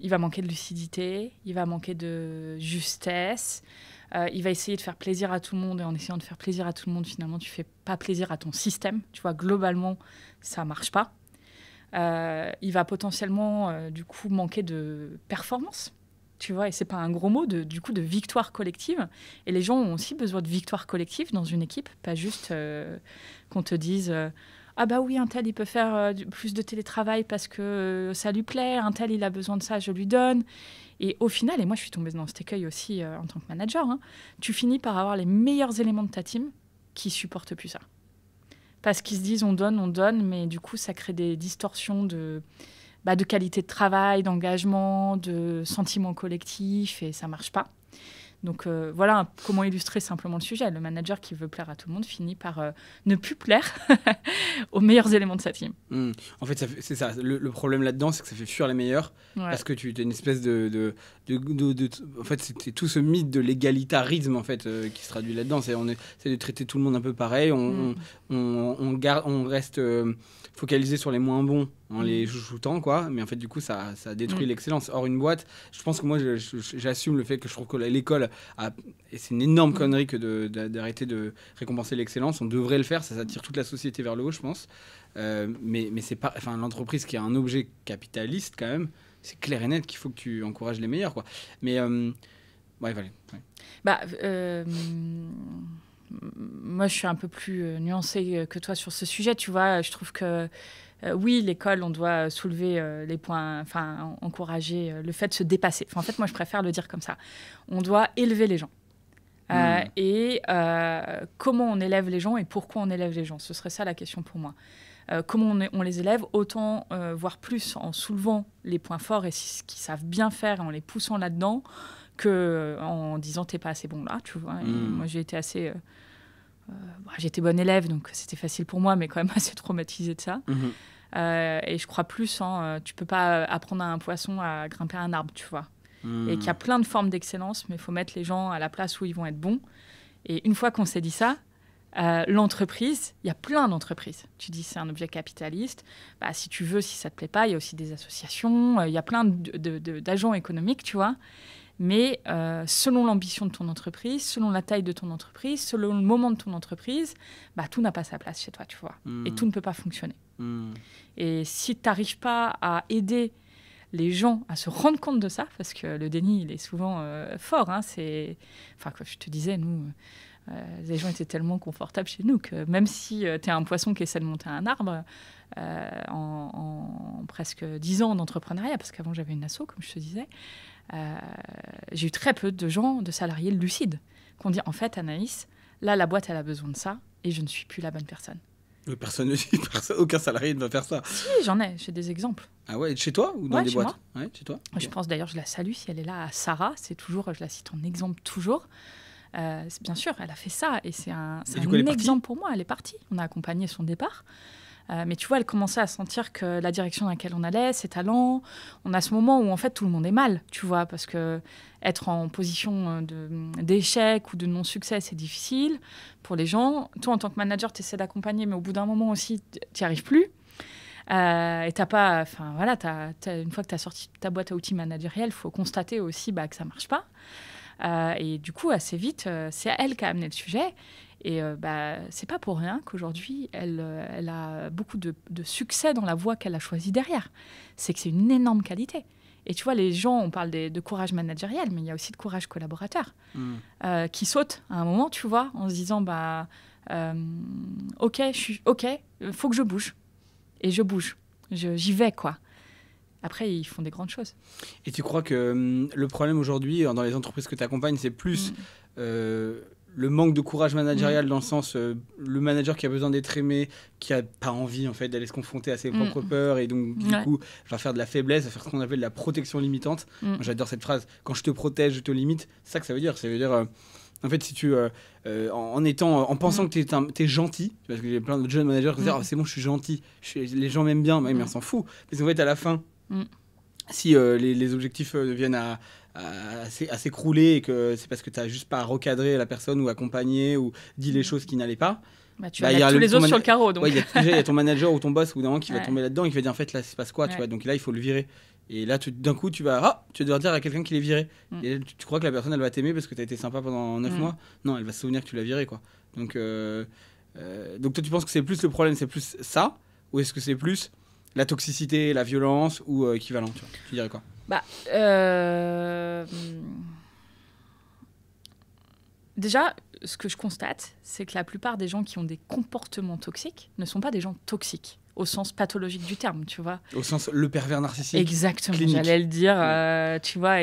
il va manquer de lucidité, il va manquer de justesse, il va essayer de faire plaisir à tout le monde, et en essayant de faire plaisir à tout le monde, finalement, tu fais pas plaisir à ton système. Tu vois, globalement, ça marche pas. Il va potentiellement, du coup, manquer de performance. Tu vois, et c'est pas un gros mot, de victoire collective. Et les gens ont aussi besoin de victoire collective dans une équipe, pas juste qu'on te dise... ah bah oui, un tel, il peut faire plus de télétravail parce que ça lui plaît. Un tel, il a besoin de ça, je lui donne. Et au final, et moi, je suis tombée dans cet écueil aussi en tant que manager, tu finis par avoir les meilleurs éléments de ta team qui supportent plus ça. Parce qu'ils se disent, on donne, mais du coup, ça crée des distorsions de qualité de travail, d'engagement, de sentiments collectifs, et ça marche pas. Donc voilà comment illustrer simplement le sujet. Le manager qui veut plaire à tout le monde finit par ne plus plaire aux meilleurs éléments de sa team.
En fait, c'est ça. Le problème là-dedans, c'est que ça fait fuir les meilleurs. Ouais. Parce que tu as une espèce en fait, c'est tout ce mythe de l'égalitarisme en fait, qui se traduit là-dedans. C'est de traiter tout le monde un peu pareil. On reste focalisé sur les moins bons en les chouchoutant, quoi. Mais en fait, du coup, ça détruit l'excellence. Or, une boîte, je pense que moi, j'assume le fait que je trouve que l'école et c'est une énorme connerie que d'arrêter de récompenser l'excellence. On devrait le faire, ça tire toute la société vers le haut, je pense. Mais c'est pas, l'entreprise qui a un objet capitaliste quand même, c'est clair et net qu'il faut que tu encourages les meilleurs, quoi. Mais ouais.
Moi, je suis un peu plus nuancée que toi sur ce sujet. Tu vois, je trouve que oui, l'école, on doit soulever les points, encourager le fait de se dépasser. En fait, moi, je préfère le dire comme ça. On doit élever les gens. Et comment on élève les gens et pourquoi on élève les gens? Ce serait ça la question pour moi. Comment on les élève, autant voire plus en soulevant les points forts et ce qu'ils savent bien faire et en les poussant là-dedans, qu'en disant t'es pas assez bon là, tu vois. Moi, j'ai été assez... j'étais bonne élève, donc c'était facile pour moi, mais quand même assez traumatisée de ça. Et je crois plus tu peux pas apprendre à un poisson à grimper à un arbre, tu vois. Et qu'il y a plein de formes d'excellence, mais il faut mettre les gens à la place où ils vont être bons. Et une fois qu'on s'est dit ça, l'entreprise, il y a plein d'entreprises. Tu dis c'est un objet capitaliste. Bah, si tu veux, si ça te plaît pas, il y a aussi des associations. Il y a plein d'agents économiques, tu vois. Mais selon l'ambition de ton entreprise, selon la taille de ton entreprise, selon le moment de ton entreprise, bah, tout n'a pas sa place chez toi, tu vois. Et tout ne peut pas fonctionner. Et si tu n'arrives pas à aider les gens à se rendre compte de ça, parce que le déni, il est souvent fort. Hein, enfin, comme je te disais, nous... les gens étaient tellement confortables chez nous que même si tu es un poisson qui essaie de monter un arbre, en presque 10 ans d'entrepreneuriat, parce qu'avant j'avais une asso, comme je te disais, j'ai eu très peu de gens, de salariés lucides, qui ont dit en fait Anaïs, là la boîte elle a besoin de ça et je ne suis plus la bonne personne.
Personne ne dit, aucun salarié ne va faire ça.
Si, j'ai des exemples.
Ah ouais, chez toi ou dans des boîtes?
Ouais,
chez toi.
Je pense d'ailleurs, je la salue si elle est là, à Sarah, je la cite en exemple toujours. Bien sûr, elle a fait ça et c'est un exemple pour moi. Elle est partie. On a accompagné son départ. Mais tu vois, elle commençait à sentir que la direction dans laquelle on allait, ses talents, on a ce moment où en fait tout le monde est mal, tu vois, parce que être en position d'échec ou de non-succès, c'est difficile pour les gens. Toi, en tant que manager, tu essaies d'accompagner, mais au bout d'un moment aussi, tu n'y arrives plus. Et t'as pas, enfin voilà, une fois que tu as sorti ta boîte à outils managérielle, il faut constater aussi que ça ne marche pas. Et du coup, assez vite, c'est elle qui a amené le sujet. Et c'est pas pour rien qu'aujourd'hui, elle a beaucoup de succès dans la voie qu'elle a choisie derrière. C'est que c'est une énorme qualité. Et tu vois, les gens, on parle de courage managériel, mais il y a aussi de courage collaborateur qui saute à un moment, tu vois, en se disant OK, faut que je bouge. Et je bouge. J'y vais, quoi. Après, ils font des grandes choses.
Et tu crois que le problème aujourd'hui, dans les entreprises que tu accompagnes, c'est plus le manque de courage managérial dans le sens, le manager qui a besoin d'être aimé, qui n'a pas envie en fait, d'aller se confronter à ses propres peurs et donc du coup va faire de la faiblesse, va faire ce qu'on appelle de la protection limitante. Moi, j'adore cette phrase, quand je te protège, je te limite. C'est ça que ça veut dire. Ça veut dire... en fait, si tu, en pensant que tu es gentil, parce que j'ai plein de jeunes managers qui disent c'est bon, je suis gentil, les gens m'aiment bien, mais on s'en fout. Parce qu'en fait, à la fin, si les objectifs viennent à s'écrouler et que c'est parce que tu n'as juste pas recadré la personne ou accompagné ou dit les choses qui n'allaient pas,
tu vas mettre tous les autres sur le carreau. Donc.
Ouais, il y a ton manager ou ton boss ou d'un moment qui va tomber là-dedans et qui va dire en fait là, il se passe quoi, tu vois, donc là, il faut le virer. Et là, d'un coup, tu vas devoir dire à quelqu'un qu'il est viré. Et tu crois que la personne, elle va t'aimer parce que tu as été sympa pendant 9 mois? Non, elle va se souvenir que tu l'as viré, quoi. Donc toi, tu penses que c'est plus le problème, c'est plus ça? Ou est-ce que c'est plus la toxicité, la violence ou équivalent, tu dirais quoi?
Déjà, ce que je constate, c'est que la plupart des gens qui ont des comportements toxiques ne sont pas des gens toxiques. Au sens pathologique du terme, tu vois.
Au sens le pervers narcissique.
Exactement, clinique. J'allais le dire, tu vois.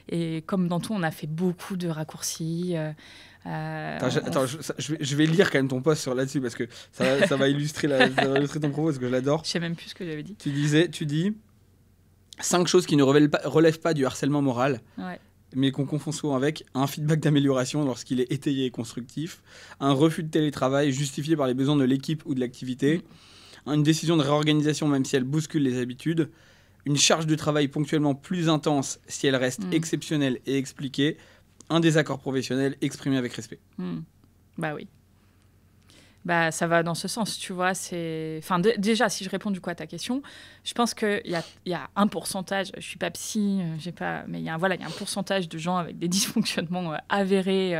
Et comme dans tout, on a fait beaucoup de raccourcis.
Attends, je vais lire quand même ton post là-dessus parce que ça va illustrer ton propos parce que je l'adore.
Je sais même plus ce que j'avais dit.
Tu dis 5 choses qui ne relèvent pas du harcèlement moral.
Ouais.
Mais qu'on confond souvent avec un feedback d'amélioration lorsqu'il est étayé et constructif, un refus de télétravail justifié par les besoins de l'équipe ou de l'activité, une décision de réorganisation même si elle bouscule les habitudes, une charge de travail ponctuellement plus intense si elle reste exceptionnelle et expliquée, un désaccord professionnel exprimé avec respect.
Bah oui. Bah, ça va dans ce sens, tu vois. Déjà, si je réponds du coup à ta question, je pense qu'il y a un pourcentage, je ne suis pas psy, mais il y a un pourcentage de gens avec des dysfonctionnements avérés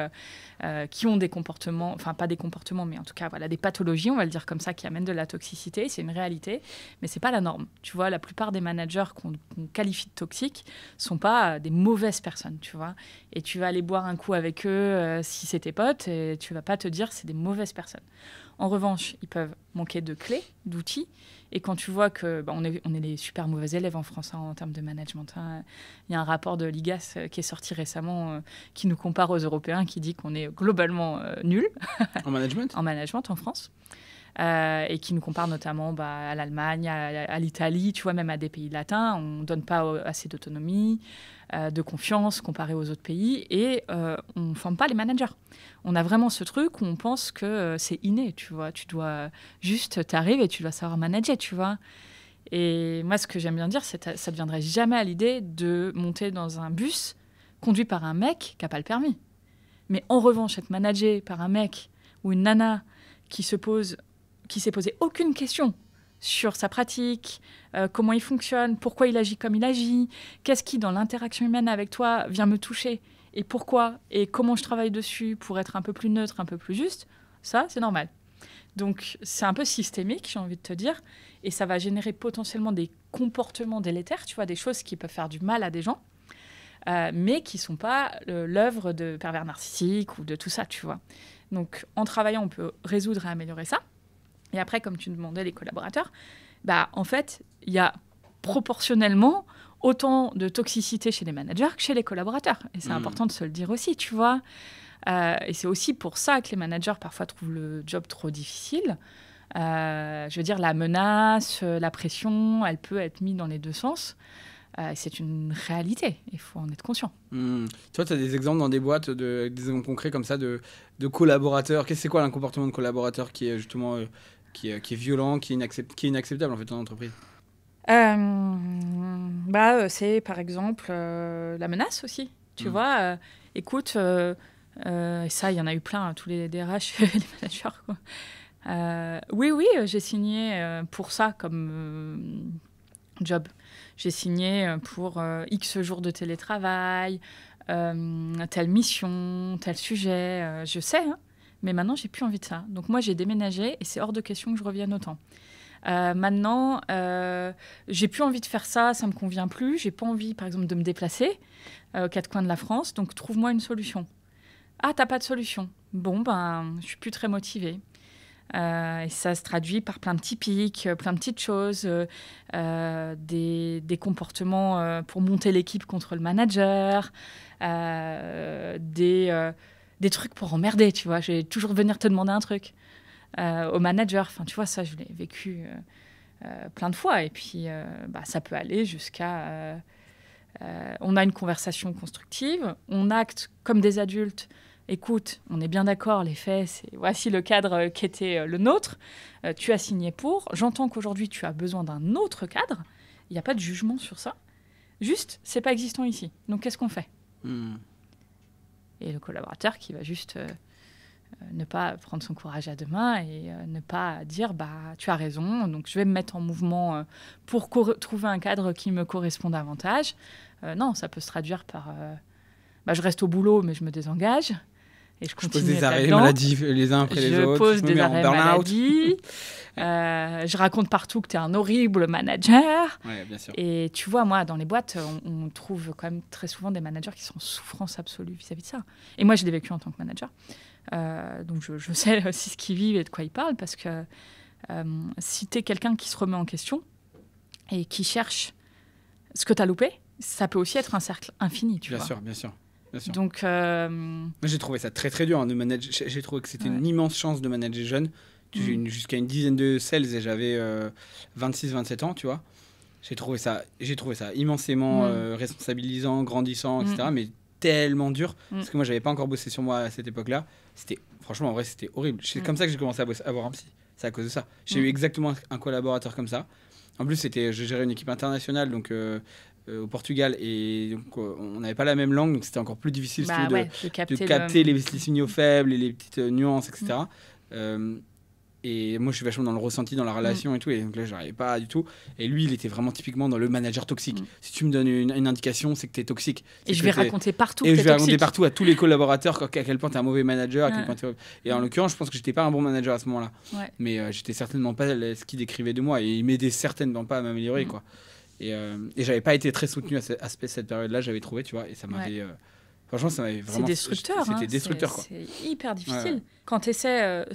qui ont des comportements, enfin pas des comportements, mais en tout cas des pathologies, on va le dire comme ça, qui amènent de la toxicité. C'est une réalité, mais ce n'est pas la norme. Tu vois, la plupart des managers qu'on qualifie de toxiques ne sont pas des mauvaises personnes, tu vois. Et tu vas aller boire un coup avec eux si c'est tes potes, et tu ne vas pas te dire que c'est des mauvaises personnes. En revanche, ils peuvent manquer de clés, d'outils. Et quand tu vois que on est les super mauvais élèves en France en termes de management. Il y a un rapport de l'IGAS qui est sorti récemment qui nous compare aux Européens, qui dit qu'on est globalement nuls
en management
en France. Et qui nous compare notamment à l'Allemagne, à l'Italie, tu vois, même à des pays latins. On ne donne pas assez d'autonomie, de confiance comparé aux autres pays, et on ne forme pas les managers. On a vraiment ce truc où on pense que c'est inné, tu vois. Tu dois juste, t'arrives et tu dois savoir manager, tu vois. Et moi, ce que j'aime bien dire, c'est que ça ne viendrait jamais à l'idée de monter dans un bus conduit par un mec qui n'a pas le permis. Mais en revanche, être managé par un mec ou une nana qui s'est posé aucune question sur sa pratique, comment il fonctionne, pourquoi il agit comme il agit, qu'est-ce qui, dans l'interaction humaine avec toi, vient me toucher, et pourquoi, et comment je travaille dessus pour être un peu plus neutre, un peu plus juste, ça, c'est normal. Donc, c'est un peu systémique, j'ai envie de te dire, et ça va générer potentiellement des comportements délétères, tu vois, des choses qui peuvent faire du mal à des gens, mais qui ne sont pas l'œuvre de pervers narcissiques ou de tout ça, tu vois. Donc, en travaillant, on peut résoudre et améliorer ça. Et après, comme tu demandais les collaborateurs, en fait, il y a proportionnellement autant de toxicité chez les managers que chez les collaborateurs. Et c'est important de se le dire aussi, tu vois. Et c'est aussi pour ça que les managers, parfois, trouvent le job trop difficile. Je veux dire, la menace, la pression, elle peut être mise dans les deux sens. C'est une réalité, il faut en être conscient.
Toi, tu as des exemples dans des boîtes, des exemples concrets comme ça de collaborateurs. C'est quoi un comportement de collaborateur qui est justement qui est violent, qui est inacceptable en fait en entreprise?
C'est par exemple la menace aussi. Tu vois, écoute, ça, il y en a eu plein, tous les DRH, les managers, quoi. Oui, j'ai signé pour ça comme job. J'ai signé pour X jours de télétravail, telle mission, tel sujet. Je sais, hein, mais maintenant, j'ai plus envie de ça. Donc moi, j'ai déménagé et c'est hors de question que je revienne autant. Maintenant, j'ai plus envie de faire ça, ça me convient plus. J'ai pas envie, par exemple, de me déplacer aux quatre coins de la France. Donc, trouve-moi une solution. Ah, t'as pas de solution. Bon, je suis plus très motivée. Et ça se traduit par plein de typiques, plein de petites choses, des comportements pour monter l'équipe contre le manager, des trucs pour emmerder, tu vois. Je vais toujours venir te demander un truc au manager. Enfin, tu vois, ça, je l'ai vécu plein de fois. Et puis, ça peut aller jusqu'à... on a une conversation constructive, on acte comme des adultes. Écoute, on est bien d'accord, les faits, voici le cadre qui était le nôtre. Tu as signé pour. J'entends qu'aujourd'hui, tu as besoin d'un autre cadre. Il n'y a pas de jugement sur ça. Juste, c'est pas existant ici. Donc, qu'est-ce qu'on fait ? Et le collaborateur qui va juste ne pas prendre son courage à deux mains et ne pas dire tu as raison, donc je vais me mettre en mouvement pour trouver un cadre qui me correspond davantage. Non, ça peut se traduire par je reste au boulot, mais je me désengage. Et je continue
pose des arrêts maladie les uns après les autres.
Je pose des arrêts maladie. Je raconte partout que tu es un horrible manager.
Ouais, bien sûr.
Et tu vois, moi, dans les boîtes, on trouve quand même très souvent des managers qui sont en souffrance absolue vis-à-vis de ça. Et moi, je l'ai vécu en tant que manager. Donc, je sais aussi ce qu'ils vivent et de quoi ils parlent. Parce que si tu es quelqu'un qui se remet en question et qui cherche ce que tu as loupé, ça peut aussi être un cercle infini. Bien
sûr.
Donc,
j'ai trouvé ça très très dur de manager. J'ai trouvé que c'était une immense chance de manager jeune. J'ai jusqu'à une dizaine de sales et j'avais 26-27 ans, tu vois. J'ai trouvé ça immensément responsabilisant, grandissant, etc. Mais tellement dur parce que moi, j'avais pas encore bossé sur moi à cette époque-là. Franchement, en vrai, c'était horrible. C'est comme ça que j'ai commencé à voir un psy. C'est à cause de ça. J'ai eu exactement un collaborateur comme ça. En plus, je gérais une équipe internationale, donc au Portugal, et donc on n'avait pas la même langue, donc c'était encore plus difficile de capter les signaux faibles et les petites nuances, etc. Et moi, je suis vachement dans le ressenti, dans la relation et tout, et donc là, j'arrivais pas du tout. Et lui, il était vraiment typiquement dans le manager toxique. Si tu me donnes une indication, c'est que tu es toxique.
Et je vais raconter partout
que je vais raconter partout à tous les collaborateurs à quel point tu es un mauvais manager. À quel point et en l'occurrence, je pense que j'étais pas un bon manager à ce moment-là. Mais j'étais certainement pas ce qu'il décrivait de moi, et il m'aidait certainement pas à m'améliorer, quoi. Et j'avais pas été très soutenu à cette période-là, j'avais trouvé, tu vois, et ça m'avait... Franchement, ça m'avait vraiment...
C'est destructeur.
C'était destructeur, quoi.
C'est hyper difficile. Quand tu essaies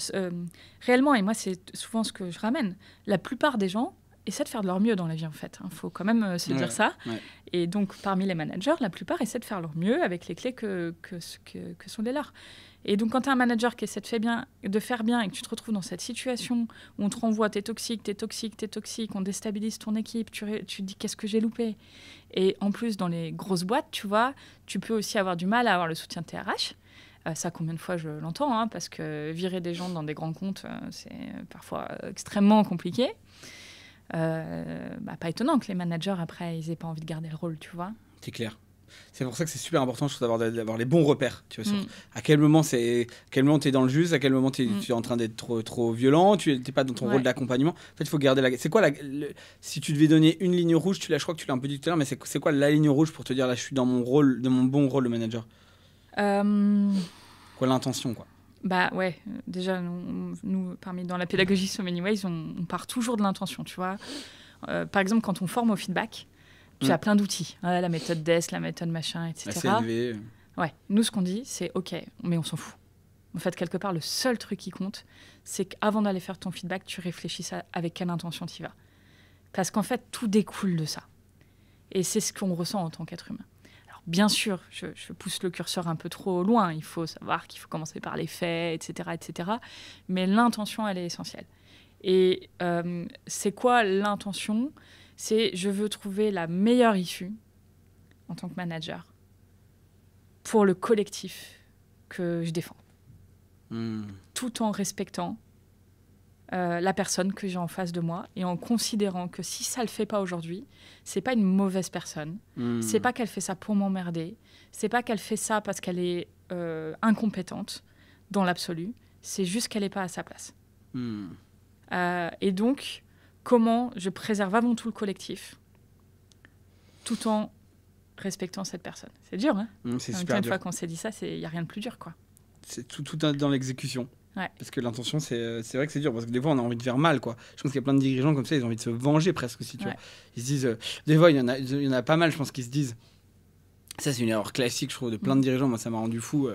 réellement, et moi, c'est souvent ce que je ramène, la plupart des gens essaient de faire de leur mieux dans la vie, en fait. Il faut quand même se dire ça. Et donc, parmi les managers, la plupart essaient de faire leur mieux avec les clés que sont les leurs. Et donc, quand tu es un manager qui essaie de faire bien et que tu te retrouves dans cette situation où on te renvoie, t'es toxique, on déstabilise ton équipe, tu te dis qu'est-ce que j'ai loupé. Et en plus, dans les grosses boîtes, tu vois, tu peux aussi avoir du mal à avoir le soutien de tes RH. Ça, combien de fois je l'entends, parce que virer des gens dans des grands comptes, c'est parfois extrêmement compliqué. Pas étonnant que les managers, après, ils n'aient pas envie de garder le rôle, tu vois.
C'est clair. C'est pour ça que c'est super important, je trouve, d'avoir les bons repères. Tu vois, sur à quel moment tu es dans le juste, à quel moment tu es en train d'être trop violent, tu n'es pas dans ton rôle d'accompagnement. En fait, il faut garder c'est quoi si tu devais donner une ligne rouge, je crois que tu l'as un peu dit tout à l'heure, mais c'est quoi la ligne rouge pour te dire là, je suis dans mon bon rôle de manager? Quoi l'intention, quoi?
Bah ouais, déjà, nous dans la pédagogie So Many Ways, on part toujours de l'intention, tu vois. Par exemple, quand on forme au feedback, tu as plein d'outils, la méthode DES, la méthode machin, etc.
La CNV.
Ouais, nous, ce qu'on dit, c'est OK, mais on s'en fout. En fait, quelque part, le seul truc qui compte, c'est qu'avant d'aller faire ton feedback, tu réfléchisses avec quelle intention tu y vas. Parce qu'en fait, tout découle de ça. Et c'est ce qu'on ressent en tant qu'être humain. Alors, bien sûr, je pousse le curseur un peu trop loin. Il faut savoir qu'il faut commencer par les faits, etc., etc. Mais l'intention, elle est essentielle. Et c'est quoi l'intention ? C'est je veux trouver la meilleure issue en tant que manager pour le collectif que je défends. Tout en respectant la personne que j'ai en face de moi et en considérant que si ça le fait pas aujourd'hui, c'est pas une mauvaise personne, c'est pas qu'elle fait ça pour m'emmerder, c'est pas qu'elle fait ça parce qu'elle est incompétente dans l'absolu, c'est juste qu'elle est pas à sa place. Et donc, comment je préserve avant tout le collectif tout en respectant cette personne. C'est dur, hein?
C'est super dur.
Une fois qu'on s'est dit ça, il n'y a rien de plus dur, quoi.
C'est tout dans l'exécution.
Ouais.
Parce que l'intention, c'est vrai que c'est dur. Parce que des fois, on a envie de faire mal, quoi. Je pense qu'il y a plein de dirigeants comme ça, ils ont envie de se venger presque aussi, tu vois. Ils se disent... des fois, il y en a pas mal, je pense, qui se disent... Ça, c'est une erreur classique, je trouve, de plein de dirigeants. Moi, ça m'a rendu fou.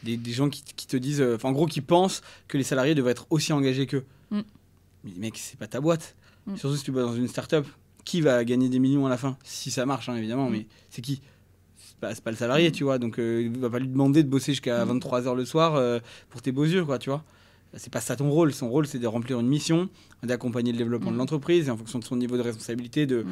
Des gens qui te disent... en gros, qui pensent que les salariés devraient être aussi engagés qu'eux. Mais mec, c'est pas ta boîte. Surtout si tu bosses dans une start-up. Qui va gagner des millions à la fin? Si ça marche, hein, évidemment, mais c'est qui? C'est pas le salarié, tu vois. Donc, il va pas lui demander de bosser jusqu'à 23h le soir pour tes beaux yeux, quoi, tu vois. C'est pas ça ton rôle. Son rôle, c'est de remplir une mission, d'accompagner le développement de l'entreprise et en fonction de son niveau de responsabilité, de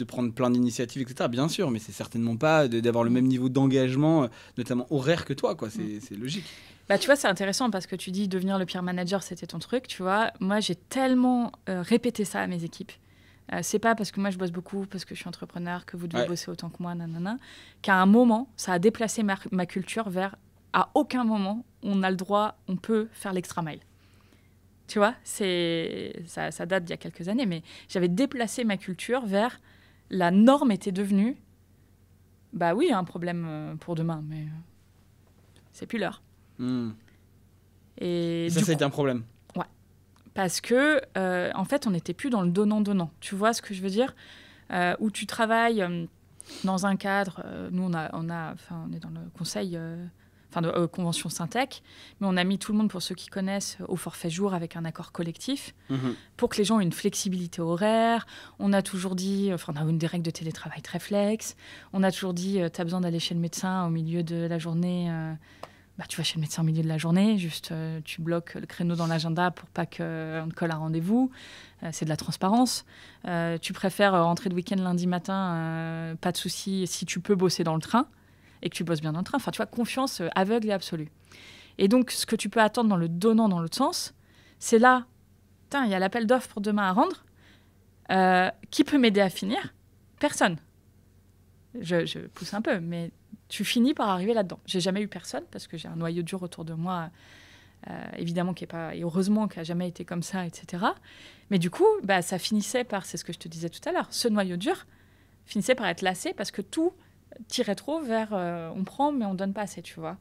prendre plein d'initiatives, etc. Bien sûr, mais c'est certainement pas d'avoir le même niveau d'engagement, notamment horaire que toi, quoi. C'est logique.
Bah, tu vois, c'est intéressant parce que tu dis devenir le pire manager, c'était ton truc, tu vois. Moi, j'ai tellement répété ça à mes équipes. C'est pas parce que moi je bosse beaucoup, parce que je suis entrepreneur, que vous devez bosser autant que moi, nanana, qu'à un moment, ça a déplacé ma culture vers à aucun moment on a le droit, on peut faire l'extra mile. Tu vois, ça date d'il y a quelques années, mais j'avais déplacé ma culture vers la norme était devenue, bah oui, un problème pour demain, mais c'est plus l'heure.
Et ça a été un problème.
Parce que, en fait, on n'était plus dans le donnant-donnant. Tu vois ce que je veux dire? Où tu travailles dans un cadre... nous, on est dans le conseil... de convention Syntec, mais on a mis tout le monde, pour ceux qui connaissent, au forfait jour avec un accord collectif pour que les gens aient une flexibilité horaire. On a toujours dit... on a une des règles de télétravail très flex. On a toujours dit, tu as besoin d'aller chez le médecin au milieu de la journée... tu vas chez le médecin au milieu de la journée, juste tu bloques le créneau dans l'agenda pour pas qu'on te colle un rendez-vous. C'est de la transparence. Tu préfères rentrer de week-end lundi matin, pas de souci, si tu peux bosser dans le train et que tu bosses bien dans le train. Enfin, tu vois, confiance aveugle et absolue. Et donc, ce que tu peux attendre dans le donnant dans l'autre sens, c'est là, il y a l'appel d'offres pour demain à rendre. Qui peut m'aider à finir? Personne. Je pousse un peu, mais tu finis par arriver là-dedans. J'ai jamais eu personne parce que j'ai un noyau dur autour de moi, évidemment, qui est pas, et heureusement qui a jamais été comme ça, etc. Mais du coup, ça finissait par, c'est ce que je te disais tout à l'heure, ce noyau dur finissait par être lassé parce que tout tirait trop vers on prend mais on donne pas assez, tu vois.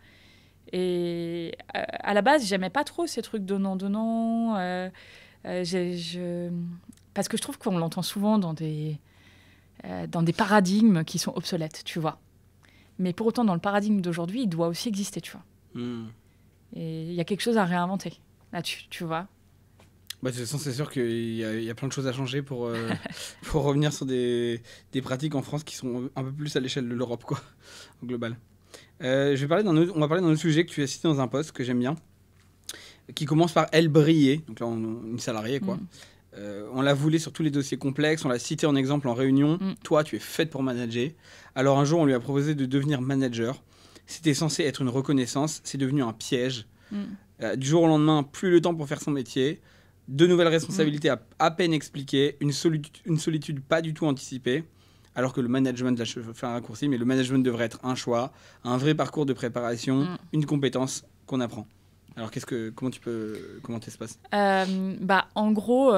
Et à la base, j'aimais pas trop ces trucs donnant. Parce que je trouve qu'on l'entend souvent dans des paradigmes qui sont obsolètes, tu vois. Mais pour autant, dans le paradigme d'aujourd'hui, il doit aussi exister, tu vois. Et il y a quelque chose à réinventer là-dessus, tu vois.
De toute façon, c'est sûr qu'il y a plein de choses à changer pour revenir sur des pratiques en France qui sont un peu plus à l'échelle de l'Europe, quoi, au global. On va parler d'un autre sujet que tu as cité dans un post que j'aime bien, qui commence par « Elle brillait », donc là, une salariée, quoi. On l'a voulu sur tous les dossiers complexes, on l'a cité en exemple en réunion. Toi, tu es faite pour manager. Alors un jour, on lui a proposé de devenir manager. C'était censé être une reconnaissance, c'est devenu un piège. Du jour au lendemain, plus le temps pour faire son métier. De nouvelles responsabilités à peine expliquées, une solitude pas du tout anticipée. alors que le management, là je fais un raccourci, mais le management devrait être un choix, un vrai parcours de préparation, une compétence qu'on apprend. Alors comment ça se passe?
En gros,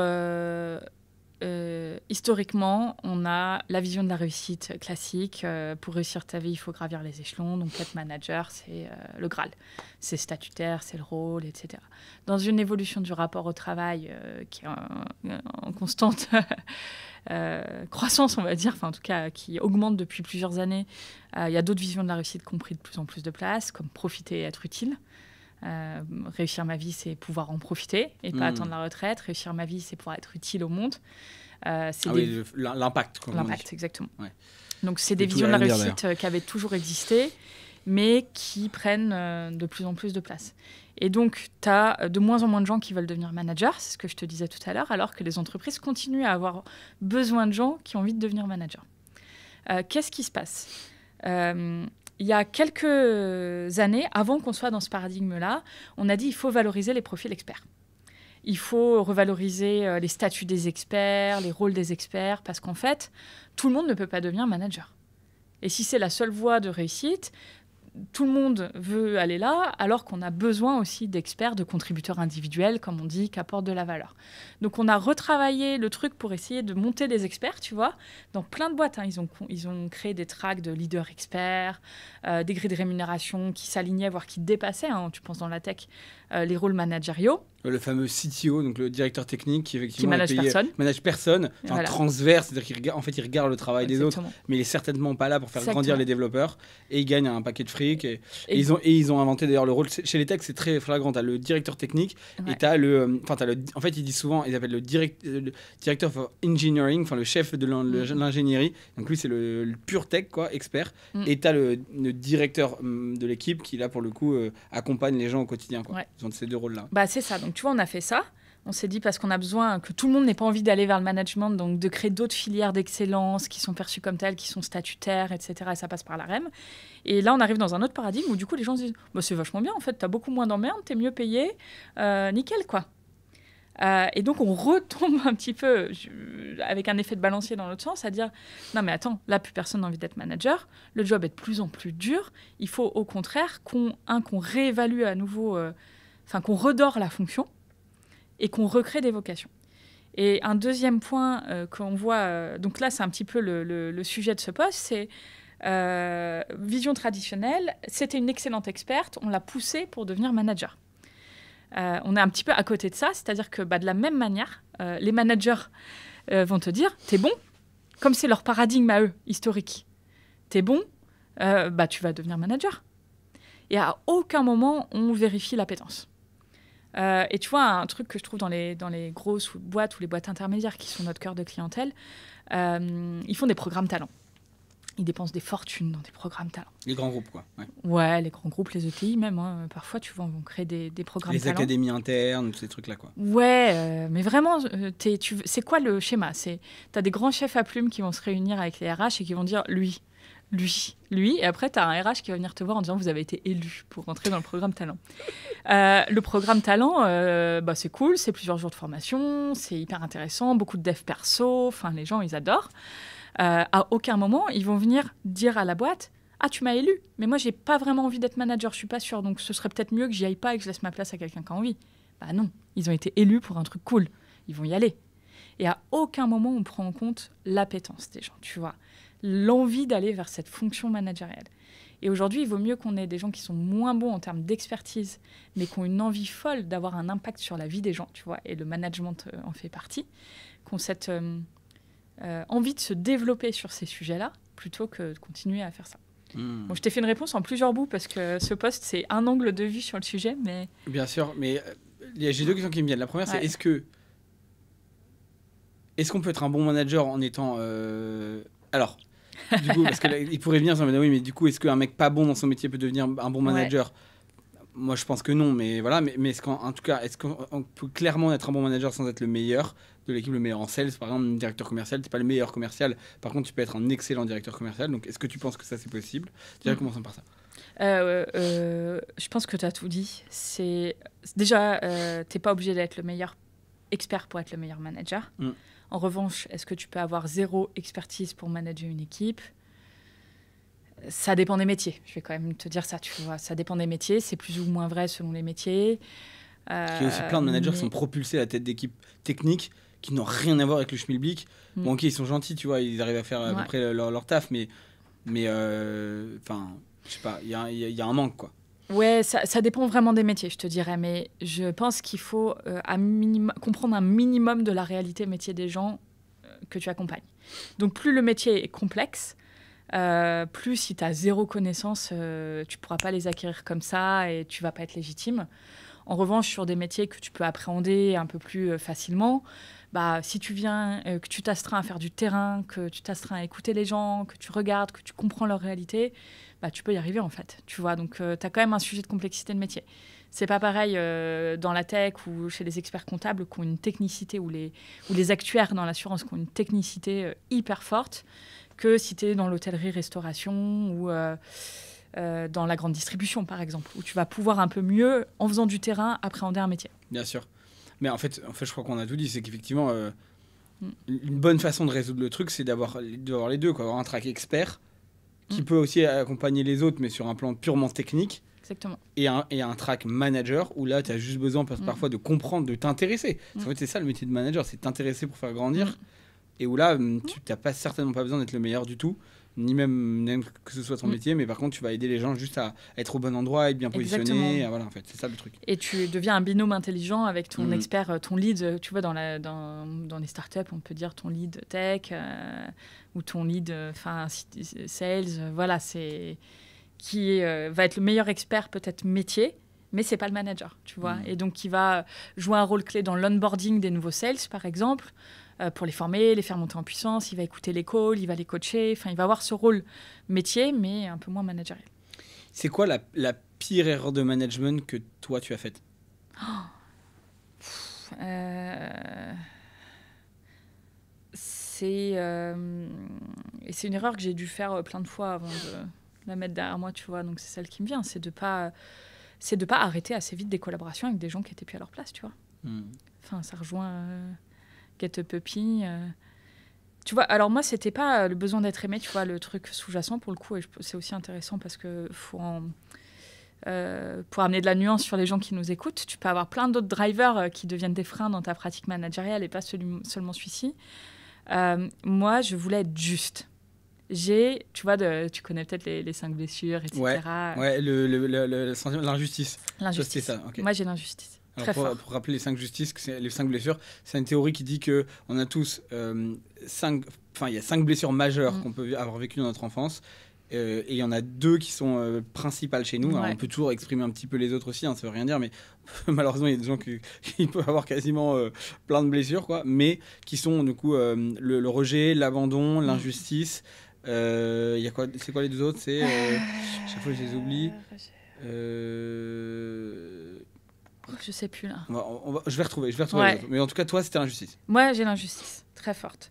historiquement, on a la vision de la réussite classique. Pour réussir ta vie, il faut gravir les échelons. Donc être manager, c'est le Graal. C'est statutaire, c'est le rôle, etc. Dans une évolution du rapport au travail qui est en constante croissance, on va dire, enfin en tout cas qui augmente depuis plusieurs années, il y a d'autres visions de la réussite qui ont pris de plus en plus de place, comme profiter et être utile. Réussir ma vie, c'est pouvoir en profiter et pas attendre la retraite. Réussir ma vie, c'est pouvoir être utile au monde.
Oui, l'impact.
L'impact, exactement.
Ouais.
Donc, c'est des visions de la réussite qui avaient toujours existé, mais qui prennent de plus en plus de place. Et donc, tu as de moins en moins de gens qui veulent devenir manager, c'est ce que je te disais tout à l'heure, alors que les entreprises continuent à avoir besoin de gens qui ont envie de devenir manager. Qu'est-ce qui se passe ? Il y a quelques années, avant qu'on soit dans ce paradigme-là, on a dit qu'il faut valoriser les profils experts. Il faut revaloriser les statuts des experts, les rôles des experts, parce qu'en fait, tout le monde ne peut pas devenir manager. Et si c'est la seule voie de réussite, tout le monde veut aller là, alors qu'on a besoin aussi d'experts, de contributeurs individuels, comme on dit, qui apportent de la valeur. Donc on a retravaillé le truc pour essayer de monter des experts, tu vois, dans plein de boîtes. Ils ont créé des tracks de leaders experts, des grilles de rémunération qui s'alignaient, voire qui dépassaient, tu penses dans la tech, les rôles managériaux.
Le fameux CTO, donc le directeur technique, qui effectivement
manage
personne,
voilà.
Transverse, c'est-à-dire qu'il regarde le travail des autres, mais il est certainement pas là pour faire grandir les développeurs, et il gagne un paquet de fric. Et ils ont inventé d'ailleurs le rôle chez les techs, c'est très flagrant. T'as le directeur technique et t'as en fait ils disent souvent, ils appellent le directeur of engineering, enfin le chef de l'ingénierie. Donc lui c'est le pur tech quoi, expert. Et t'as le directeur de l'équipe qui là pour le coup accompagne les gens au quotidien quoi. Ils ont ces deux rôles là.
C'est ça. Donc tu vois, on a fait ça. On s'est dit parce qu'on a besoin que tout le monde n'ait pas envie d'aller vers le management, donc de créer d'autres filières d'excellence qui sont perçues comme telles, qui sont statutaires, etc. Et ça passe par la REM. Et là, on arrive dans un autre paradigme où du coup, les gens se disent c'est vachement bien, en fait, t'as beaucoup moins d'emmerdes, t'es mieux payé, nickel, quoi. Et donc, on retombe un petit peu avec un effet de balancier dans l'autre sens, à dire non, mais attends, là, plus personne n'a envie d'être manager, le job est de plus en plus dur, il faut au contraire qu'on réévalue à nouveau, qu'on redore la fonction et qu'on recrée des vocations. Et un deuxième point qu'on voit, donc là c'est un petit peu le sujet de ce poste, c'est vision traditionnelle, c'était une excellente experte, on l'a poussée pour devenir manager. On est un petit peu à côté de ça, c'est-à-dire que de la même manière, les managers vont te dire, t'es bon, comme c'est leur paradigme à eux, historique, t'es bon, tu vas devenir manager. Et à aucun moment on vérifie l'appétence. Et tu vois, un truc que je trouve dans les grosses boîtes ou les boîtes intermédiaires qui sont notre cœur de clientèle, ils font des programmes talents. Ils dépensent des fortunes dans des programmes talents.
Les grands groupes, quoi.
Ouais, les grands groupes, les ETI même. Parfois, tu vois, on crée des programmes talents.
Les académies internes, ces trucs-là, quoi.
Ouais, mais vraiment, c'est quoi le schéma ? T'as des grands chefs à plumes qui vont se réunir avec les RH et qui vont dire lui. Et après, tu as un RH qui va venir te voir en disant vous avez été élu pour rentrer dans le programme talent. Le programme talent, c'est cool, c'est plusieurs jours de formation, c'est hyper intéressant, beaucoup de dev perso, les gens, ils adorent. À aucun moment, ils vont venir dire à la boîte tu m'as élu, mais moi, j'ai pas vraiment envie d'être manager, je suis pas sûre, donc ce serait peut-être mieux que j'y aille pas et que je laisse ma place à quelqu'un qui a envie. Non, ils ont été élus pour un truc cool, ils vont y aller. Et à aucun moment, on prend en compte l'appétence des gens, tu vois. L'envie d'aller vers cette fonction managériale. Et aujourd'hui, il vaut mieux qu'on ait des gens qui sont moins bons en termes d'expertise, mais qui ont une envie folle d'avoir un impact sur la vie des gens, tu vois, et le management en fait partie, qui ont cette envie de se développer sur ces sujets-là, plutôt que de continuer à faire ça. Bon, je t'ai fait une réponse en plusieurs bouts, parce que ce poste, c'est un angle de vue sur le sujet, mais... Bien
sûr, mais j'ai deux questions qui me viennent. La première, c'est est-ce qu'on peut être un bon manager en étant... Alors... Du coup, parce qu'il pourrait venir en disant oui, mais du coup, est-ce qu'un mec pas bon dans son métier peut devenir un bon manager ? Moi, je pense que non, mais voilà. Mais est-ce qu'on peut clairement être un bon manager sans être le meilleur de l'équipe, le meilleur en sales, par exemple, un directeur commercial, t'es pas le meilleur commercial. Par contre, tu peux être un excellent directeur commercial. Donc, est-ce que tu penses que ça, c'est possible ? Déjà, commençons par ça.
Je pense que tu as tout dit. Déjà, t'es pas obligé d'être le meilleur expert pour être le meilleur manager.
Mm.
En revanche, est-ce que tu peux avoir 0 expertise pour manager une équipe ? Ça dépend des métiers. Je vais quand même te dire ça, tu vois. Ça dépend des métiers. C'est plus ou moins vrai selon les métiers.
Il y a aussi plein de managers qui sont propulsés à la tête d'équipes techniques qui n'ont rien à voir avec le schmilblick. Bon, ok, ils sont gentils, tu vois, ils arrivent à faire à peu près leur taf, mais enfin, je sais pas, il y a un manque, quoi.
Ouais, ça dépend vraiment des métiers, je te dirais, mais je pense qu'il faut comprendre un minimum de la réalité métier des gens que tu accompagnes. Donc, plus le métier est complexe, plus si tu as 0 connaissance, tu pourras pas les acquérir comme ça et tu vas pas être légitime. En revanche, sur des métiers que tu peux appréhender un peu plus facilement, bah, si tu viens, que tu t'astreins à faire du terrain, que tu t'astreins à écouter les gens, que tu regardes, que tu comprends leur réalité, bah, tu peux y arriver en fait. Tu vois, donc tu as quand même un sujet de complexité de métier. C'est pas pareil dans la tech ou chez les experts comptables qui ont une technicité, ou les actuaires dans l'assurance qui ont une technicité hyper forte, que si tu es dans l'hôtellerie-restauration ou dans la grande distribution, par exemple, où tu vas pouvoir un peu mieux, en faisant du terrain, appréhender un métier.
Bien sûr. Mais en fait, je crois qu'on a tout dit, c'est qu'effectivement, une bonne façon de résoudre le truc, c'est d'avoir les deux, quoi. Avoir un track expert qui peut aussi accompagner les autres, mais sur un plan purement technique.
Exactement.
Et un track manager, où là, tu as juste besoin parfois de comprendre, de t'intéresser. En fait, c'est ça le métier de manager, c'est t'intéresser pour faire grandir. Et où là, tu n'as certainement pas besoin d'être le meilleur du tout, ni même que ce soit ton métier, mais par contre, tu vas aider les gens juste à être au bon endroit, être bien positionné. Voilà, en fait, c'est ça le truc.
Et tu deviens un binôme intelligent avec ton expert, ton lead. Tu vois, dans les startups, on peut dire ton lead tech ou ton lead sales. Voilà, c'est qui va être le meilleur expert peut-être métier, mais c'est pas le manager, tu vois. Et donc, qui va jouer un rôle clé dans l'onboarding des nouveaux sales, par exemple, pour les former, les faire monter en puissance. Il va écouter les calls, il va les coacher. Enfin, il va avoir ce rôle métier, mais un peu moins managériel.
C'est quoi la pire erreur de management que toi, tu as faite ?
C'est une erreur que j'ai dû faire plein de fois avant de la mettre derrière moi, tu vois. Donc, c'est celle qui me vient. C'est de pas arrêter assez vite des collaborations avec des gens qui étaient plus à leur place, tu vois. Enfin, ça rejoint Get a Puppy. Tu vois, alors moi, c'était pas le besoin d'être aimé, tu vois, le truc sous-jacent pour le coup. Et c'est aussi intéressant parce que pour amener de la nuance sur les gens qui nous écoutent, tu peux avoir plein d'autres drivers qui deviennent des freins dans ta pratique managériale et pas seulement celui-ci. Moi, je voulais être juste. Tu connais peut-être les 5 blessures, etc.
Ouais, l'injustice.
L'injustice.
Ça, okay.
Moi, j'ai l'injustice.
Alors pour rappeler les 5 justices, les 5 blessures, c'est une théorie qui dit qu'on a tous il y a 5 blessures majeures qu'on peut avoir vécues dans notre enfance. Et il y en a 2 qui sont principales chez nous. Alors, on peut toujours exprimer un petit peu les autres aussi, ça veut rien dire, mais malheureusement, il y a des gens qui peuvent avoir quasiment plein de blessures, quoi, mais qui sont du coup le rejet, l'abandon, l'injustice. Y a quoi, c'est quoi les 2 autres ? C'est chaque fois je les oublie.
Je sais plus là.
Je vais retrouver les autres. Mais en tout cas, toi, c'était l'injustice.
Moi, j'ai l'injustice très forte.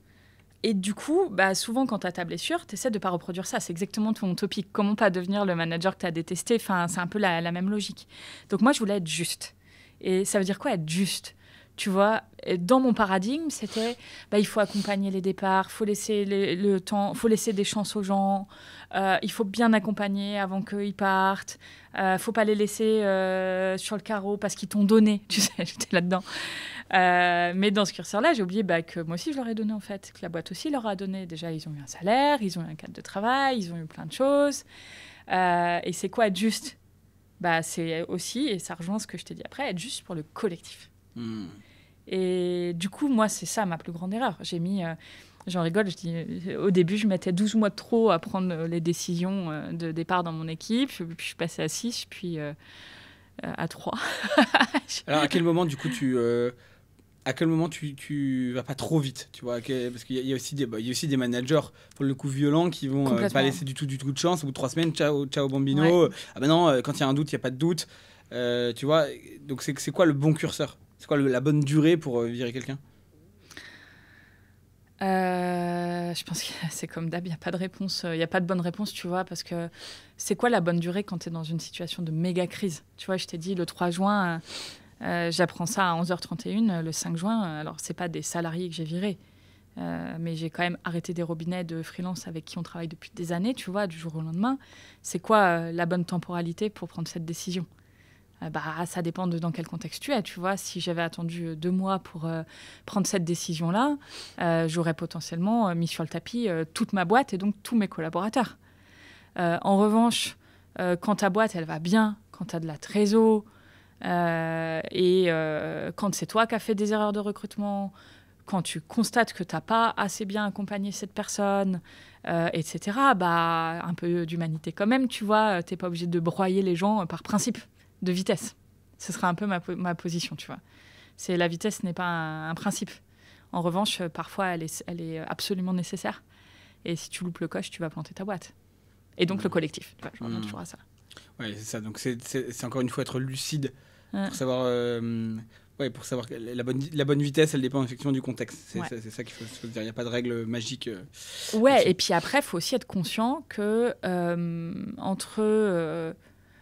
Et du coup, souvent, quand tu as ta blessure, tu essaies de ne pas reproduire ça. C'est exactement ton topic. Comment pas devenir le manager que tu as détesté ? Enfin, c'est un peu la même logique. Donc moi, je voulais être juste. Et ça veut dire quoi, être juste ? Tu vois, dans mon paradigme, c'était il faut accompagner les départs, il faut laisser le temps, il faut laisser des chances aux gens, il faut bien accompagner avant qu'ils partent, il ne faut pas les laisser sur le carreau parce qu'ils t'ont donné. Tu sais, j'étais là-dedans. Mais dans ce curseur-là, j'ai oublié que moi aussi je leur ai donné en fait, que la boîte aussi leur a donné. Déjà, ils ont eu un salaire, ils ont eu un cadre de travail, ils ont eu plein de choses. Et c'est quoi être juste ? C'est aussi, et ça rejoint ce que je t'ai dit après, être juste pour le collectif. Et du coup, moi, c'est ça ma plus grande erreur. J'ai mis, j'en rigole, je dis, au début, je mettais 12 mois de trop à prendre les décisions de départ dans mon équipe, puis je suis passée à 6, puis à 3.
Alors, à quel moment, du coup, tu vas pas trop vite, tu vois, parce qu'il y a aussi des managers pour le coup violents qui vont pas laisser du tout de chance. Au bout de 3 semaines, ciao bambino. Ouais. Ah ben non, quand il y a un doute, il y a pas de doute. Tu vois, donc c'est quoi le bon curseur ? C'est quoi la bonne durée pour virer quelqu'un ?
Je pense que c'est comme d'hab, il n'y a pas de réponse, il n'y a pas de bonne réponse, tu vois, parce que c'est quoi la bonne durée quand tu es dans une situation de méga crise ? Tu vois, je t'ai dit, le 3 juin, J'apprends ça à 11h31 le 5 juin. Alors, c'est pas des salariés que j'ai virés. Mais j'ai quand même arrêté des robinets de freelance avec qui on travaille depuis des années, tu vois, du jour au lendemain. C'est quoi la bonne temporalité pour prendre cette décision ? Ça dépend de dans quel contexte tu es, tu vois. Si j'avais attendu 2 mois pour prendre cette décision-là, j'aurais potentiellement mis sur le tapis toute ma boîte et donc tous mes collaborateurs. En revanche, quand ta boîte, elle va bien, quand tu as de la trésor, et quand c'est toi qui as fait des erreurs de recrutement, quand tu constates que tu n'as pas assez bien accompagné cette personne, etc., un peu d'humanité quand même, tu vois. Tu n'es pas obligé de broyer les gens par principe de vitesse. Ce sera un peu ma position, tu vois. La vitesse n'est pas un principe. En revanche, parfois, elle est absolument nécessaire. Et si tu loupes le coche, tu vas planter ta boîte. Et donc le collectif. Tu vois, je reviens toujours à ça.
Ouais, c'est ça. Donc c'est encore une fois être lucide pour savoir... pour savoir que la bonne vitesse, elle dépend effectivement du contexte. C'est ça qu'il faut se dire. Il n'y a pas de règle magique.
Et puis après, il faut aussi être conscient que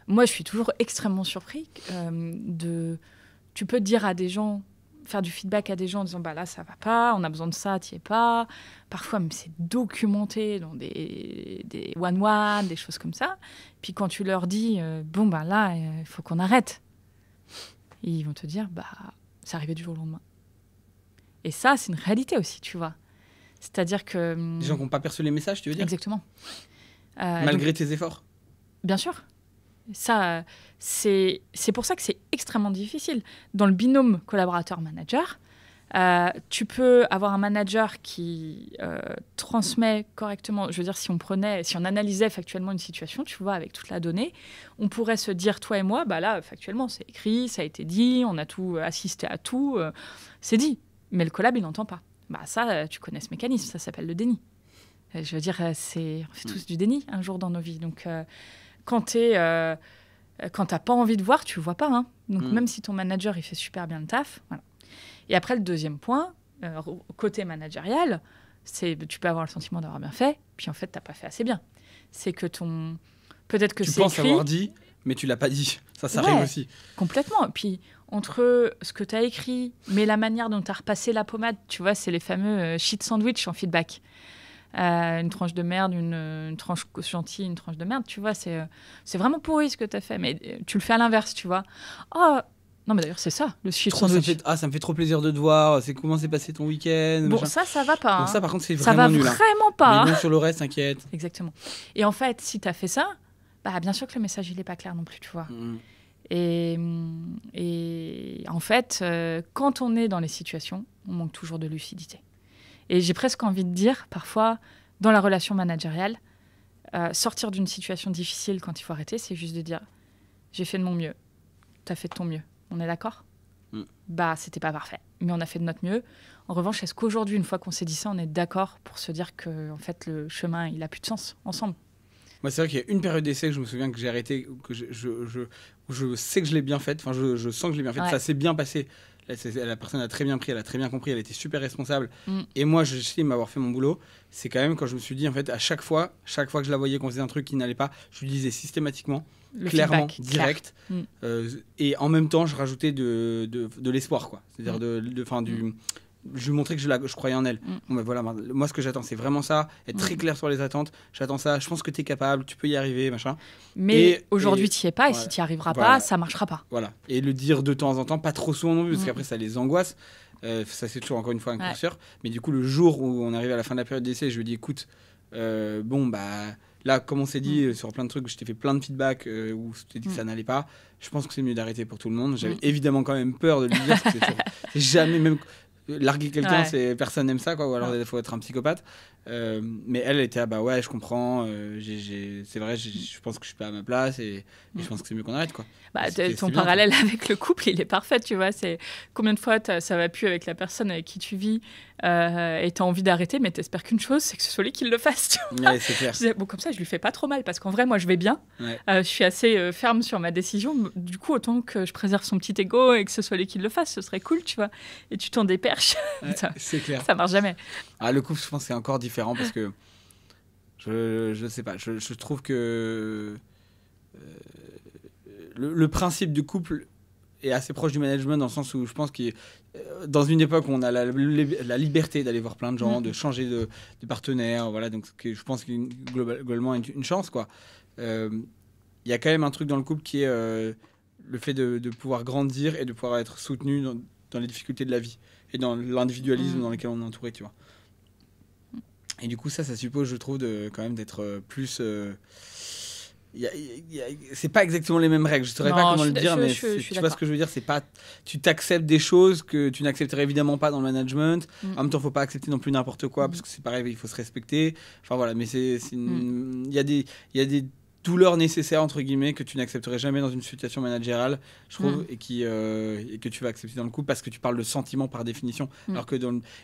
moi, je suis toujours extrêmement surpris tu peux dire à des gens, faire du feedback à des gens en disant là, ça va pas, on a besoin de ça, t'y es pas. Parfois, même c'est documenté dans des one-one, des choses comme ça. Puis quand tu leur dis, là, il faut qu'on arrête. Et ils vont te dire, c'est arrivé du jour au lendemain. Et ça, c'est une réalité aussi, tu vois. C'est-à-dire que...
Des gens qui n'ont pas perçu les messages, tu veux dire ?
Exactement.
Malgré tes efforts ?
Bien sûr. Ça, c'est pour ça que c'est extrêmement difficile. Dans le binôme collaborateur-manager, tu peux avoir un manager qui transmet correctement. Je veux dire, si on analysait factuellement une situation, tu vois, avec toute la donnée, on pourrait se dire, toi et moi, là, factuellement, c'est écrit, ça a été dit, on a tout assisté à tout, c'est dit. Mais le collab, il n'entend pas. Ça, tu connais ce mécanisme, ça s'appelle le déni. Je veux dire, on fait tous du déni un jour dans nos vies. Donc, quand t'as pas envie de voir, tu vois pas. Hein. Donc, même si ton manager, il fait super bien le taf, voilà. Et après, le deuxième point, côté managérial, c'est tu peux avoir le sentiment d'avoir bien fait, puis en fait, t'as pas fait assez bien. C'est que peut-être que c'est écrit...
Tu penses avoir dit, mais tu l'as pas dit. Ça arrive aussi.
Complètement. Puis, entre ce que tu as écrit, mais la manière dont tu as repassé la pommade, tu vois, c'est les fameux shit sandwich en feedback. Une tranche de merde, une tranche gentille, une tranche de merde, tu vois, c'est vraiment pourri ce que tu as fait. Mais tu le fais à l'inverse, tu vois. Oh, non, mais d'ailleurs, c'est ça, le shit sandwich.
Ça me fait trop plaisir de te voir. Comment s'est passé ton week-end ?
Bon, ça va pas.
Donc ça, par contre, c'est
ça
vraiment nul.
Ça va vraiment pas.
Mais bon, sur le reste, t'inquiète.
Exactement. Et en fait, si tu as fait ça, bien sûr que le message, il est pas clair non plus, tu vois. Et en fait, quand on est dans les situations, on manque toujours de lucidité. Et j'ai presque envie de dire, parfois, dans la relation managériale, sortir d'une situation difficile quand il faut arrêter, c'est juste de dire « j'ai fait de mon mieux, t'as fait de ton mieux, on est d'accord ?» C'était pas parfait, mais on a fait de notre mieux. En revanche, est-ce qu'aujourd'hui, une fois qu'on s'est dit ça, on est d'accord pour se dire que en fait, le chemin, il a plus de sens ensemble ?
Moi, c'est vrai qu'il y a une période d'essai que je me souviens que j'ai arrêté, que je sais que je l'ai bien faite, enfin, je sens que je l'ai bien faite, ça s'est bien passé. La personne a très bien pris, elle a très bien compris, elle était super responsable. Et moi, j'estime m'avoir fait mon boulot. C'est quand même quand je me suis dit, en fait, à chaque fois que je la voyais qu'on faisait un truc qui n'allait pas, je lui disais systématiquement, clairement, direct. Et en même temps, je rajoutais de l'espoir, quoi. C'est-à-dire je lui montrais que je croyais en elle. Voilà, moi, ce que j'attends, c'est vraiment ça, être très clair sur les attentes. J'attends ça, je pense que tu es capable, tu peux y arriver, machin.
Mais aujourd'hui, tu n'y es pas, et si tu n'y arriveras pas, ça ne marchera pas.
Voilà. Et le dire de temps en temps, pas trop souvent non plus, parce qu'après, ça les angoisse. Ça, c'est toujours, encore une fois, un curseur. Mais du coup, le jour où on arrive à la fin de la période d'essai, je lui dis, écoute, là, comme on s'est dit sur plein de trucs, je t'ai fait plein de feedback où je t'ai dit que ça n'allait pas. Je pense que c'est mieux d'arrêter pour tout le monde. J'avais évidemment quand même peur de lui dire, parce que c'est jamais... même larguer quelqu'un, personne n'aime ça, quoi, ou alors il faut être un psychopathe. Mais elle était je comprends, c'est vrai, je pense que je suis pas à ma place et je pense que c'est mieux qu'on arrête, quoi.
Ton parallèle avec le couple, il est parfait, tu vois. C'est combien de fois ça va plus avec la personne avec qui tu vis et tu as envie d'arrêter, mais tu espères qu'une chose, c'est que ce soit lui qui le fasse. Tu vois.
C'est clair.
Comme ça, je lui fais pas trop mal parce qu'en vrai, moi, je vais bien. Je suis assez ferme sur ma décision. Du coup, autant que je préserve son petit ego et que ce soit lui qui le fasse, ce serait cool, tu vois. Et tu t'en déperches.
C'est clair.
Ça marche jamais.
Le couple, je pense que c'est encore différent parce que je sais pas, je trouve que le principe du couple est assez proche du management dans le sens où je pense que dans une époque où on a la liberté d'aller voir plein de gens, de changer de partenaire, voilà, donc je pense qu'il y a globalement une chance, quoi. Il y a quand même un truc dans le couple qui est le fait de pouvoir grandir et de pouvoir être soutenu dans les difficultés de la vie et dans l'individualisme dans lequel on est entouré, tu vois. Et du coup, ça suppose, je trouve, quand même d'être plus... c'est pas exactement les mêmes règles, je saurais pas comment le dire, mais tu vois ce que je veux dire, c'est pas... Tu t'acceptes des choses que tu n'accepterais évidemment pas dans le management. En même temps, faut pas accepter non plus n'importe quoi, parce que c'est pareil, il faut se respecter. Enfin voilà, mais il y a des douleurs nécessaires, entre guillemets, que tu n'accepterais jamais dans une situation managériale, je trouve, et que tu vas accepter dans le couple parce que tu parles de sentiments par définition. Alors que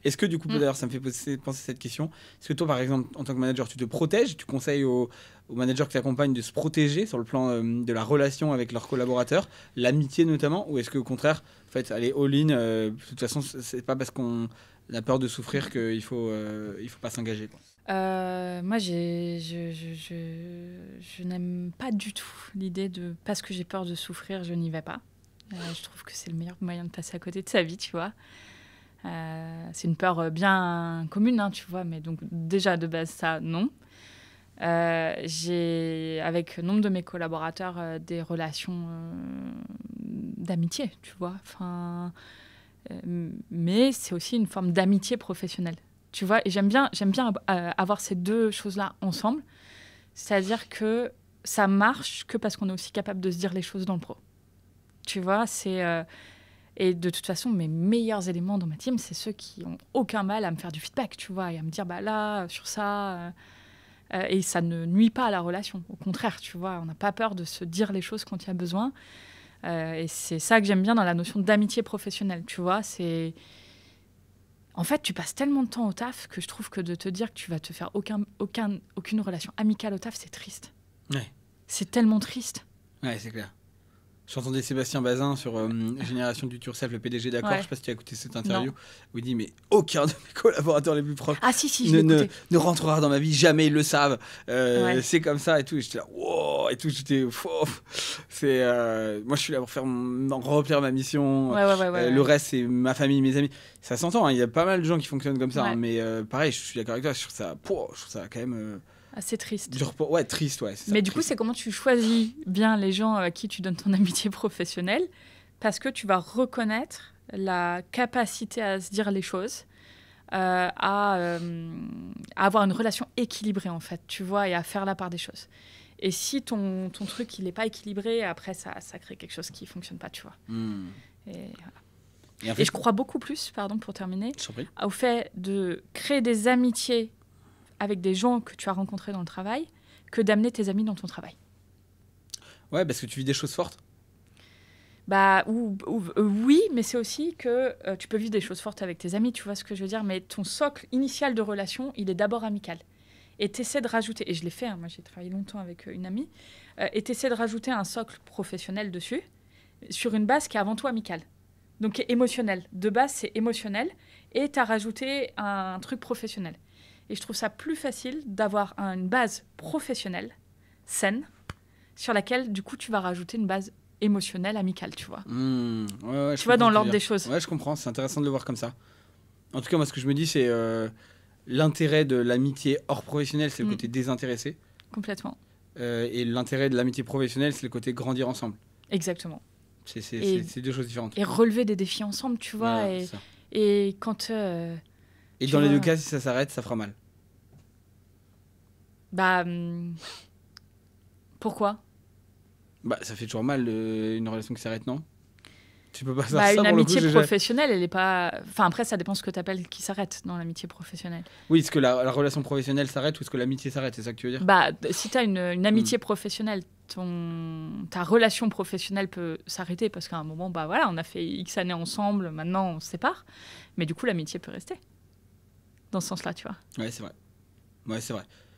est-ce que du coup, d'ailleurs, ça me fait penser cette question, est-ce que toi, par exemple, en tant que manager, tu te protèges, tu conseilles aux managers qui t'accompagnent de se protéger sur le plan de la relation avec leurs collaborateurs, l'amitié notamment, ou est-ce que au contraire, en fait, aller all-in, de toute façon, c'est pas parce qu'on a peur de souffrir qu'il faut pas s'engager, quoi.
Moi, je n'aime pas du tout l'idée de parce que j'ai peur de souffrir, je n'y vais pas. Je trouve que c'est le meilleur moyen de passer à côté de sa vie, tu vois. C'est une peur bien commune, hein, tu vois, mais donc déjà de base, ça, non. J'ai, avec nombre de mes collaborateurs, des relations d'amitié, tu vois. Enfin, mais c'est aussi une forme d'amitié professionnelle. Tu vois, et j'aime bien avoir ces deux choses-là ensemble. C'est-à-dire que ça marche que parce qu'on est aussi capable de se dire les choses dans le pro. Tu vois, et de toute façon, mes meilleurs éléments dans ma team, c'est ceux qui n'ont aucun mal à me faire du feedback, tu vois, et à me dire, bah là, sur ça... et ça ne nuit pas à la relation. Au contraire, tu vois, on n'a pas peur de se dire les choses quand il y a besoin. Et c'est ça que j'aime bien dans la notion d'amitié professionnelle, tu vois, c'est... En fait, tu passes tellement de temps au taf que je trouve que de te dire que tu vas te faire aucune relation amicale au taf, c'est triste.
Ouais.
C'est tellement triste.
Ouais, c'est clair. J'entendais Sébastien Bazin sur Génération du Turcef, le PDG d'Accor, je sais pas si tu as écouté cette interview, où il dit mais aucun de mes collaborateurs les plus proches ne rentrera dans ma vie, jamais ils le savent, c'est comme ça et tout. Et j'étais là, wow, et tout, moi je suis là pour remplir ma mission, le reste c'est ma famille, mes amis. Ça s'entend, hein, il y a pas mal de gens qui fonctionnent comme ça, hein, mais pareil, je suis d'accord avec toi, je trouve ça quand même...
C'est triste.
Triste, ouais.
Mais du coup, c'est comment tu choisis bien les gens à qui tu donnes ton amitié professionnelle, parce que tu vas reconnaître la capacité à se dire les choses, à avoir une relation équilibrée, en fait, tu vois, et à faire la part des choses. Et si ton truc, il n'est pas équilibré, après, ça crée quelque chose qui ne fonctionne pas, tu vois. Et voilà. Et je crois beaucoup plus, pardon, pour terminer, au fait de créer des amitiés avec des gens que tu as rencontrés dans le travail, que d'amener tes amis dans ton travail.
Ouais, parce que tu vis des choses fortes.
Bah, oui, mais c'est aussi que tu peux vivre des choses fortes avec tes amis, tu vois ce que je veux dire, mais ton socle initial de relation, il est d'abord amical. Et tu essaies de rajouter, et je l'ai fait, hein, moi j'ai travaillé longtemps avec une amie, et tu essaies de rajouter un socle professionnel dessus, sur une base qui est avant tout amicale. Donc émotionnelle. De base, c'est émotionnel, et tu as rajouté un truc professionnel. Et je trouve ça plus facile d'avoir une base professionnelle, saine, sur laquelle, du coup, tu vas rajouter une base émotionnelle, amicale, tu vois.
Tu
vois, dans l'ordre des choses.
Ouais, je comprends. C'est intéressant de le voir comme ça. En tout cas, moi, ce que je me dis, c'est l'intérêt de l'amitié hors professionnelle, c'est le côté désintéressé.
Complètement.
Et l'intérêt de l'amitié professionnelle, c'est le côté grandir ensemble.
Exactement.
C'est deux choses différentes.
Et relever des défis ensemble, tu vois. Et quand...
et dans les deux cas, si ça s'arrête, ça fera mal.
Bah, pourquoi ?
Bah, ça fait toujours mal une relation qui s'arrête, non ? Tu peux pas faire ça
une
pour
amitié
le coup,
professionnelle, elle est pas... Enfin, après, ça dépend ce que tu appelles qui s'arrête dans l'amitié professionnelle.
Oui, est-ce que la relation professionnelle s'arrête ou est-ce que l'amitié s'arrête ? C'est ça que tu veux dire ?
Bah, si tu as une amitié professionnelle, ta relation professionnelle peut s'arrêter parce qu'à un moment, bah voilà, on a fait X années ensemble, maintenant on se sépare. Mais du coup, l'amitié peut rester. Dans ce sens-là, tu vois.
Ouais, c'est vrai.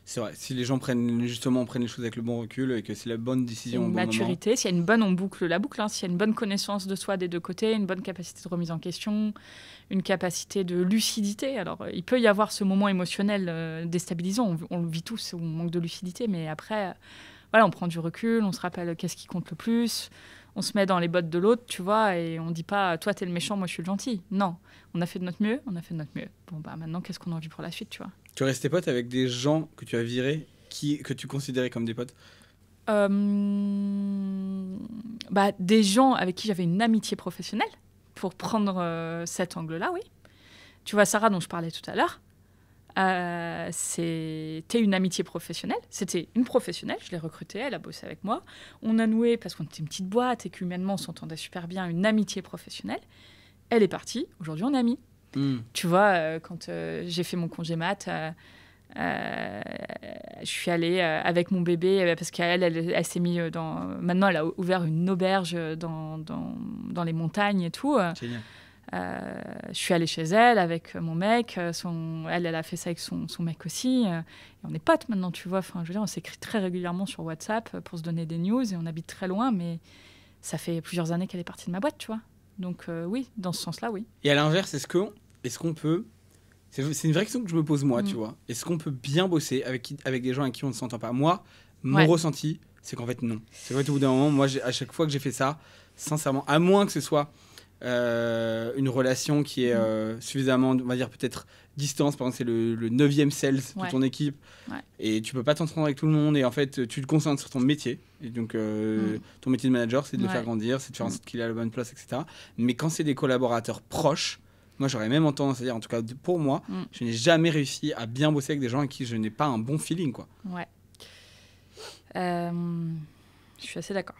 C'est vrai. Si les gens prennent les choses avec le bon recul et que c'est la bonne décision au bon
maturité,
moment.
S'il y a une bonne, on boucle la boucle. Hein, s'il y a une bonne connaissance de soi des deux côtés, une bonne capacité de remise en question, une capacité de lucidité. Alors, il peut y avoir ce moment émotionnel déstabilisant. On le vit tous, on manque de lucidité. Mais après, voilà, on prend du recul, on se rappelle qu'est-ce qui compte le plus, on se met dans les bottes de l'autre, tu vois, et on dit pas toi t'es le méchant, moi je suis le gentil. Non, on a fait de notre mieux, Bon bah maintenant qu'est-ce qu'on a envie pour la suite, tu vois.
Tu restais pote avec des gens que tu as virés, que tu considérais comme des potes?
Des gens avec qui j'avais une amitié professionnelle, pour prendre cet angle-là, oui. Tu vois, Sarah, dont je parlais tout à l'heure, c'était une amitié professionnelle. C'était une professionnelle, je l'ai recrutée, elle a bossé avec moi. On a noué, parce qu'on était une petite boîte et qu'humainement on s'entendait super bien, une amitié professionnelle. Elle est partie, aujourd'hui on est amis. Tu vois, quand j'ai fait mon congé mat, je suis allée avec mon bébé, parce elle s'est mise dans... Maintenant, elle a ouvert une auberge dans les montagnes et tout.
Génial.
Je suis allée chez elle avec mon mec. Elle a fait ça avec son mec aussi. Et on est potes maintenant, tu vois. Enfin, je veux dire, on s'écrit très régulièrement sur WhatsApp pour se donner des news et on habite très loin, mais ça fait plusieurs années qu'elle est partie de ma boîte, tu vois. Donc oui, dans ce sens-là, oui.
Et à l'inverse, est-ce qu'on peut... C'est une vraie question que je me pose moi, tu vois. Est-ce qu'on peut bien bosser avec des gens avec qui on ne s'entend pas? Moi, mon ressenti, c'est qu'en fait, non. C'est qu'en fait, au bout d'un moment, moi, à chaque fois que j'ai fait ça, sincèrement, à moins que ce soit une relation qui est suffisamment, on va dire, peut-être distance. Par exemple, c'est le 9e sales de ton équipe. Ouais. Et tu peux pas t'entendre avec tout le monde. Et en fait, tu te concentres sur ton métier. Et donc, ton métier de manager, c'est de le faire grandir, c'est de faire en sorte qu'il est à la bonne place, etc. Mais quand c'est des collaborateurs proches, moi, j'aurais même tendance à dire, en tout cas pour moi, je n'ai jamais réussi à bien bosser avec des gens avec qui je n'ai pas un bon feeling, quoi.
Ouais. Je suis assez d'accord.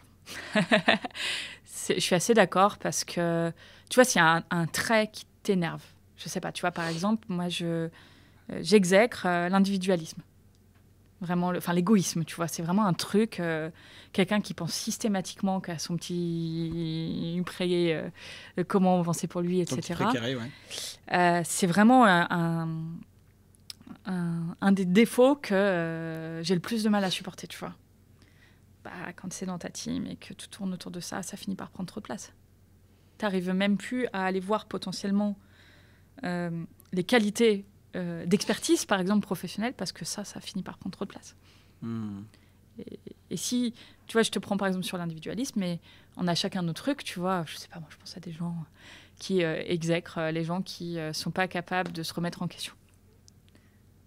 Je suis assez d'accord parce que, tu vois, s'il y a un trait qui t'énerve, je sais pas, tu vois, par exemple, moi, j'exècre l'individualisme. Vraiment, l'égoïsme, tu vois, c'est vraiment un truc, quelqu'un qui pense systématiquement qu'à son petit pré, comment avancer pour lui, etc.
Carré, ouais.
C'est vraiment un des défauts que j'ai le plus de mal à supporter, tu vois. Quand c'est dans ta team et que tout tourne autour de ça, ça finit par prendre trop de place. T'arrives même plus à aller voir potentiellement les qualités d'expertise, par exemple, professionnelle, parce que ça finit par prendre trop de place. Et si, tu vois, je te prends par exemple sur l'individualisme, mais on a chacun nos trucs, tu vois, je sais pas, moi je pense à des gens qui exècrent les gens qui sont pas capables de se remettre en question.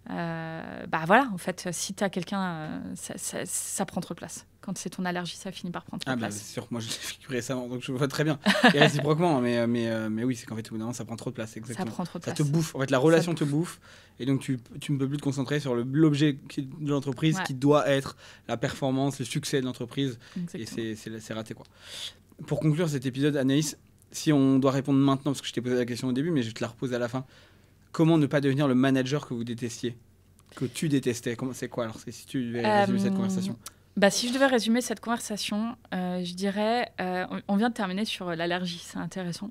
Voilà, en fait, si t'as quelqu'un, ça prend trop de place. Quand c'est ton allergie, ça finit par prendre trop de place.
C'est sûr, moi je l'ai vécu récemment, donc je vois très bien. Et réciproquement, mais oui, c'est qu'en fait, au bout d'un moment, ça prend trop de place, exactement.
Ça prend trop de place.
Ça te bouffe, en fait, la relation te bouffe, et donc tu ne peux plus te concentrer sur l'objet de l'entreprise qui doit être la performance, le succès de l'entreprise. Exactement. Et c'est raté, quoi. Pour conclure cet épisode, Anaïs, si on doit répondre maintenant, parce que je t'ai posé la question au début, mais je te la repose à la fin. Comment ne pas devenir le manager que vous détestiez, que tu détestais? C'est quoi alors? Si tu devais résumer cette conversation.
Si je devais résumer cette conversation, je dirais, on vient de terminer sur l'allergie, c'est intéressant.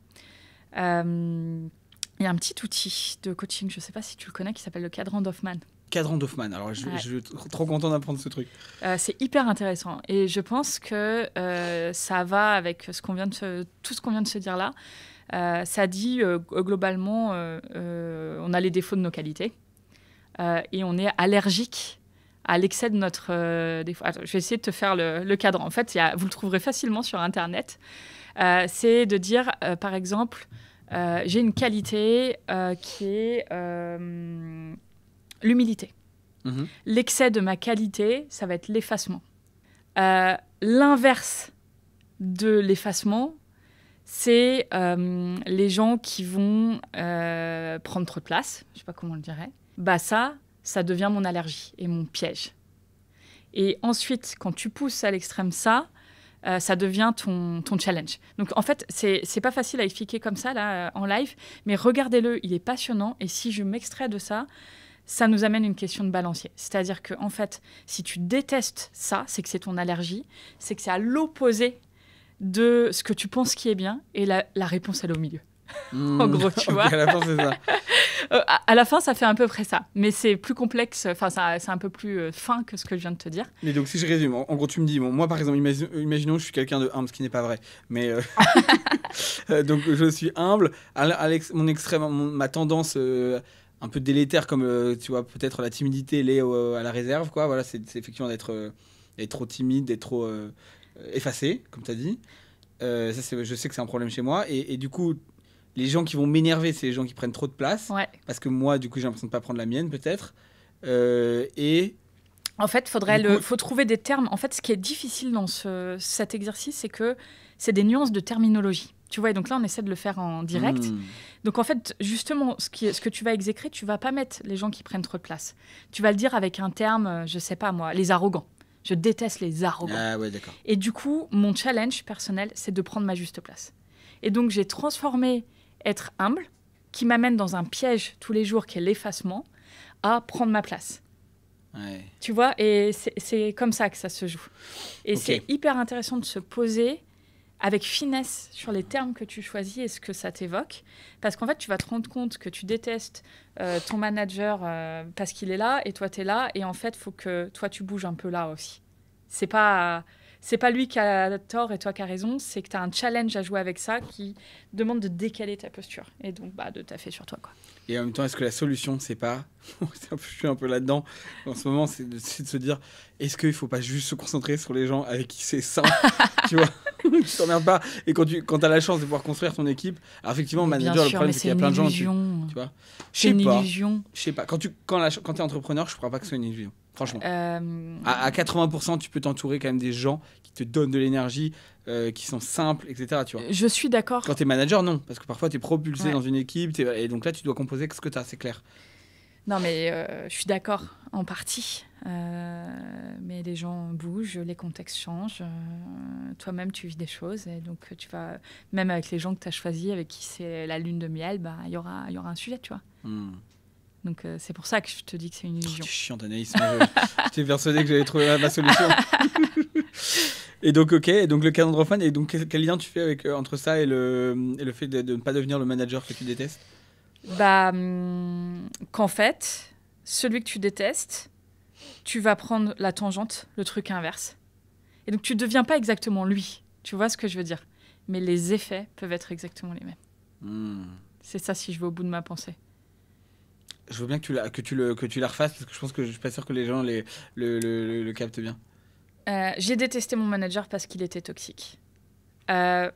Il y a un petit outil de coaching, je ne sais pas si tu le connais, qui s'appelle le cadran d'Hoffman.
Cadran d'Hoffman, alors je suis trop content d'apprendre ce truc.
C'est hyper intéressant et je pense que ça va avec tout ce qu'on vient de se dire là. Ça dit globalement, on a les défauts de nos qualités et on est allergique à l'excès de notre défaut. Attends, je vais essayer de te faire le cadran. En fait, vous le trouverez facilement sur Internet. C'est de dire, par exemple, j'ai une qualité qui est l'humilité. L'excès de ma qualité, ça va être l'effacement. L'inverse de l'effacement, c'est les gens qui vont prendre trop de place. Je ne sais pas comment on le dirait. Ça devient mon allergie et mon piège. Et ensuite, quand tu pousses à l'extrême ça devient ton challenge. Donc, en fait, c'est pas facile à expliquer comme ça, là, en live, mais regardez-le, il est passionnant. Et si je m'extrais de ça nous amène une question de balancier. C'est-à-dire que, en fait, si tu détestes ça, c'est que c'est ton allergie, c'est que c'est à l'opposé de ce que tu penses qui est bien, et la réponse, elle est au milieu. En gros, tu vois.
À la fin, c'est ça.
À la fin, ça fait à peu près ça. Mais c'est plus complexe, c'est un peu plus fin que ce que je viens de te dire.
Mais donc, si je résume, en gros, tu me dis, moi, par exemple, imaginons que je suis quelqu'un de humble, ce qui n'est pas vrai. Mais donc, je suis humble. Ma tendance un peu délétère, comme tu vois, peut-être la timidité, à la réserve, quoi. Voilà, c'est effectivement d'être d'être trop timide, d'être trop effacé, comme tu as dit. Ça, je sais que c'est un problème chez moi. Et du coup, les gens qui vont m'énerver, c'est les gens qui prennent trop de place.
Ouais.
Parce que moi, du coup, j'ai l'impression de ne pas prendre la mienne, peut-être.
En fait, faut trouver des termes. En fait, ce qui est difficile dans cet exercice, c'est que c'est des nuances de terminologie. Tu vois, et donc là, on essaie de le faire en direct. Donc en fait, justement, ce que tu vas exécrer, tu vas pas mettre les gens qui prennent trop de place. Tu vas le dire avec un terme, je sais pas moi, les arrogants. Je déteste les arrogants.
Ah ouais, d'accord.
Et du coup, mon challenge personnel, c'est de prendre ma juste place. Et donc, j'ai transformé être humble, qui m'amène dans un piège tous les jours, qui est l'effacement, à prendre ma place.
Ouais.
Tu vois, et c'est comme ça que ça se joue. Et
Ok.
c'est hyper intéressant de se poser avec finesse sur les termes que tu choisis et ce que ça t'évoque. Parce qu'en fait, tu vas te rendre compte que tu détestes ton manager parce qu'il est là et toi, tu es là. Et en fait, il faut que toi, tu bouges un peu là aussi. C'est pas lui qui a tort et toi qui as raison. C'est que tu as un challenge à jouer avec ça qui demande de décaler ta posture et donc de taffer sur toi, quoi.
Et en même temps, est-ce que la solution, c'est pas... je suis un peu là-dedans en ce moment, c'est de se dire, est-ce qu'il faut pas juste se concentrer sur les gens avec qui c'est sain, tu vois, tu t'emmerdes pas. Et quand tu as la chance de pouvoir construire ton équipe, alors effectivement,
Mais bien
manager, le
sûr,
problème,
mais
c'est qu'il y a plein de gens, tu vois.
C'est une illusion.
Je sais pas. Quand t'es entrepreneur, je crois pas que ce soit une illusion. Franchement.
Euh,
À 80%, tu peux t'entourer quand même des gens qui te donnent de l'énergie, qui sont simples, etc. Tu vois.
Je suis d'accord.
Quand t'es manager, non. Parce que parfois, t'es propulsé
Ouais.
dans une équipe. Et donc là, tu dois composer avec ce que t'as, c'est clair.
Non, mais je suis d'accord en partie. Mais les gens bougent, les contextes changent. Toi-même, tu vis des choses. Et donc, tu vas, même avec les gens que tu as choisis, avec qui c'est la lune de miel, il y aura un sujet, tu vois. Donc, c'est pour ça que je te dis que c'est une illusion.
Tu es chiante, Anaïs. J'étais persuadé que j'allais trouver ma solution. Et donc, ok. Et donc, le calendrier fan. Et donc, quel lien tu fais entre ça et le fait de ne pas devenir le manager que tu détestes?
Qu'en fait, celui que tu détestes, tu vas prendre la tangente, le truc inverse. Et donc, tu ne deviens pas exactement lui. Tu vois ce que je veux dire? Mais les effets peuvent être exactement les mêmes. C'est ça, si je vais au bout de ma pensée.
Je veux bien que tu la refasses, parce que je pense que je suis pas sûr que les gens le captent bien.
J'ai détesté mon manager parce qu'il était toxique. La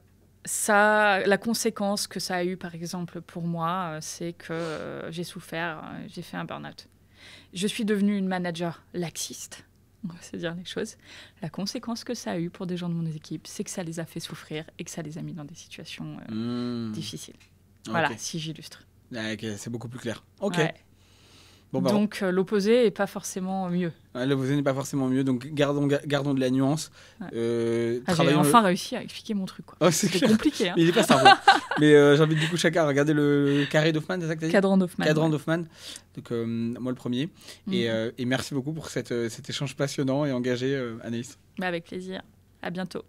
conséquence que ça a eu, par exemple, pour moi, c'est que j'ai souffert, j'ai fait un burn-out. Je suis devenue une manager laxiste, on va se dire les choses. La conséquence que ça a eu pour des gens de mon équipe, c'est que ça les a fait souffrir et que ça les a mis dans des situations difficiles. Voilà,
Okay.
si j'illustre.
Okay, c'est beaucoup plus clair. Ok.
Ouais.
Bon,
donc, l'opposé n'est pas forcément mieux.
Ouais, l'opposé n'est pas forcément mieux, donc gardons de la nuance.
Ouais. J'ai enfin réussi à expliquer mon truc, quoi.
Oh, c'est
compliqué. Hein.
Mais il n'est pas simple. Mais j'invite du coup chacun à regarder le carré d'Hoffman, c'est ça que tu as dit?
Cadran d'Hoffman.
Cadran d'Hoffman. Donc, moi le premier. Et merci beaucoup pour cet échange passionnant et engagé, Anaïs.
Avec plaisir. À bientôt.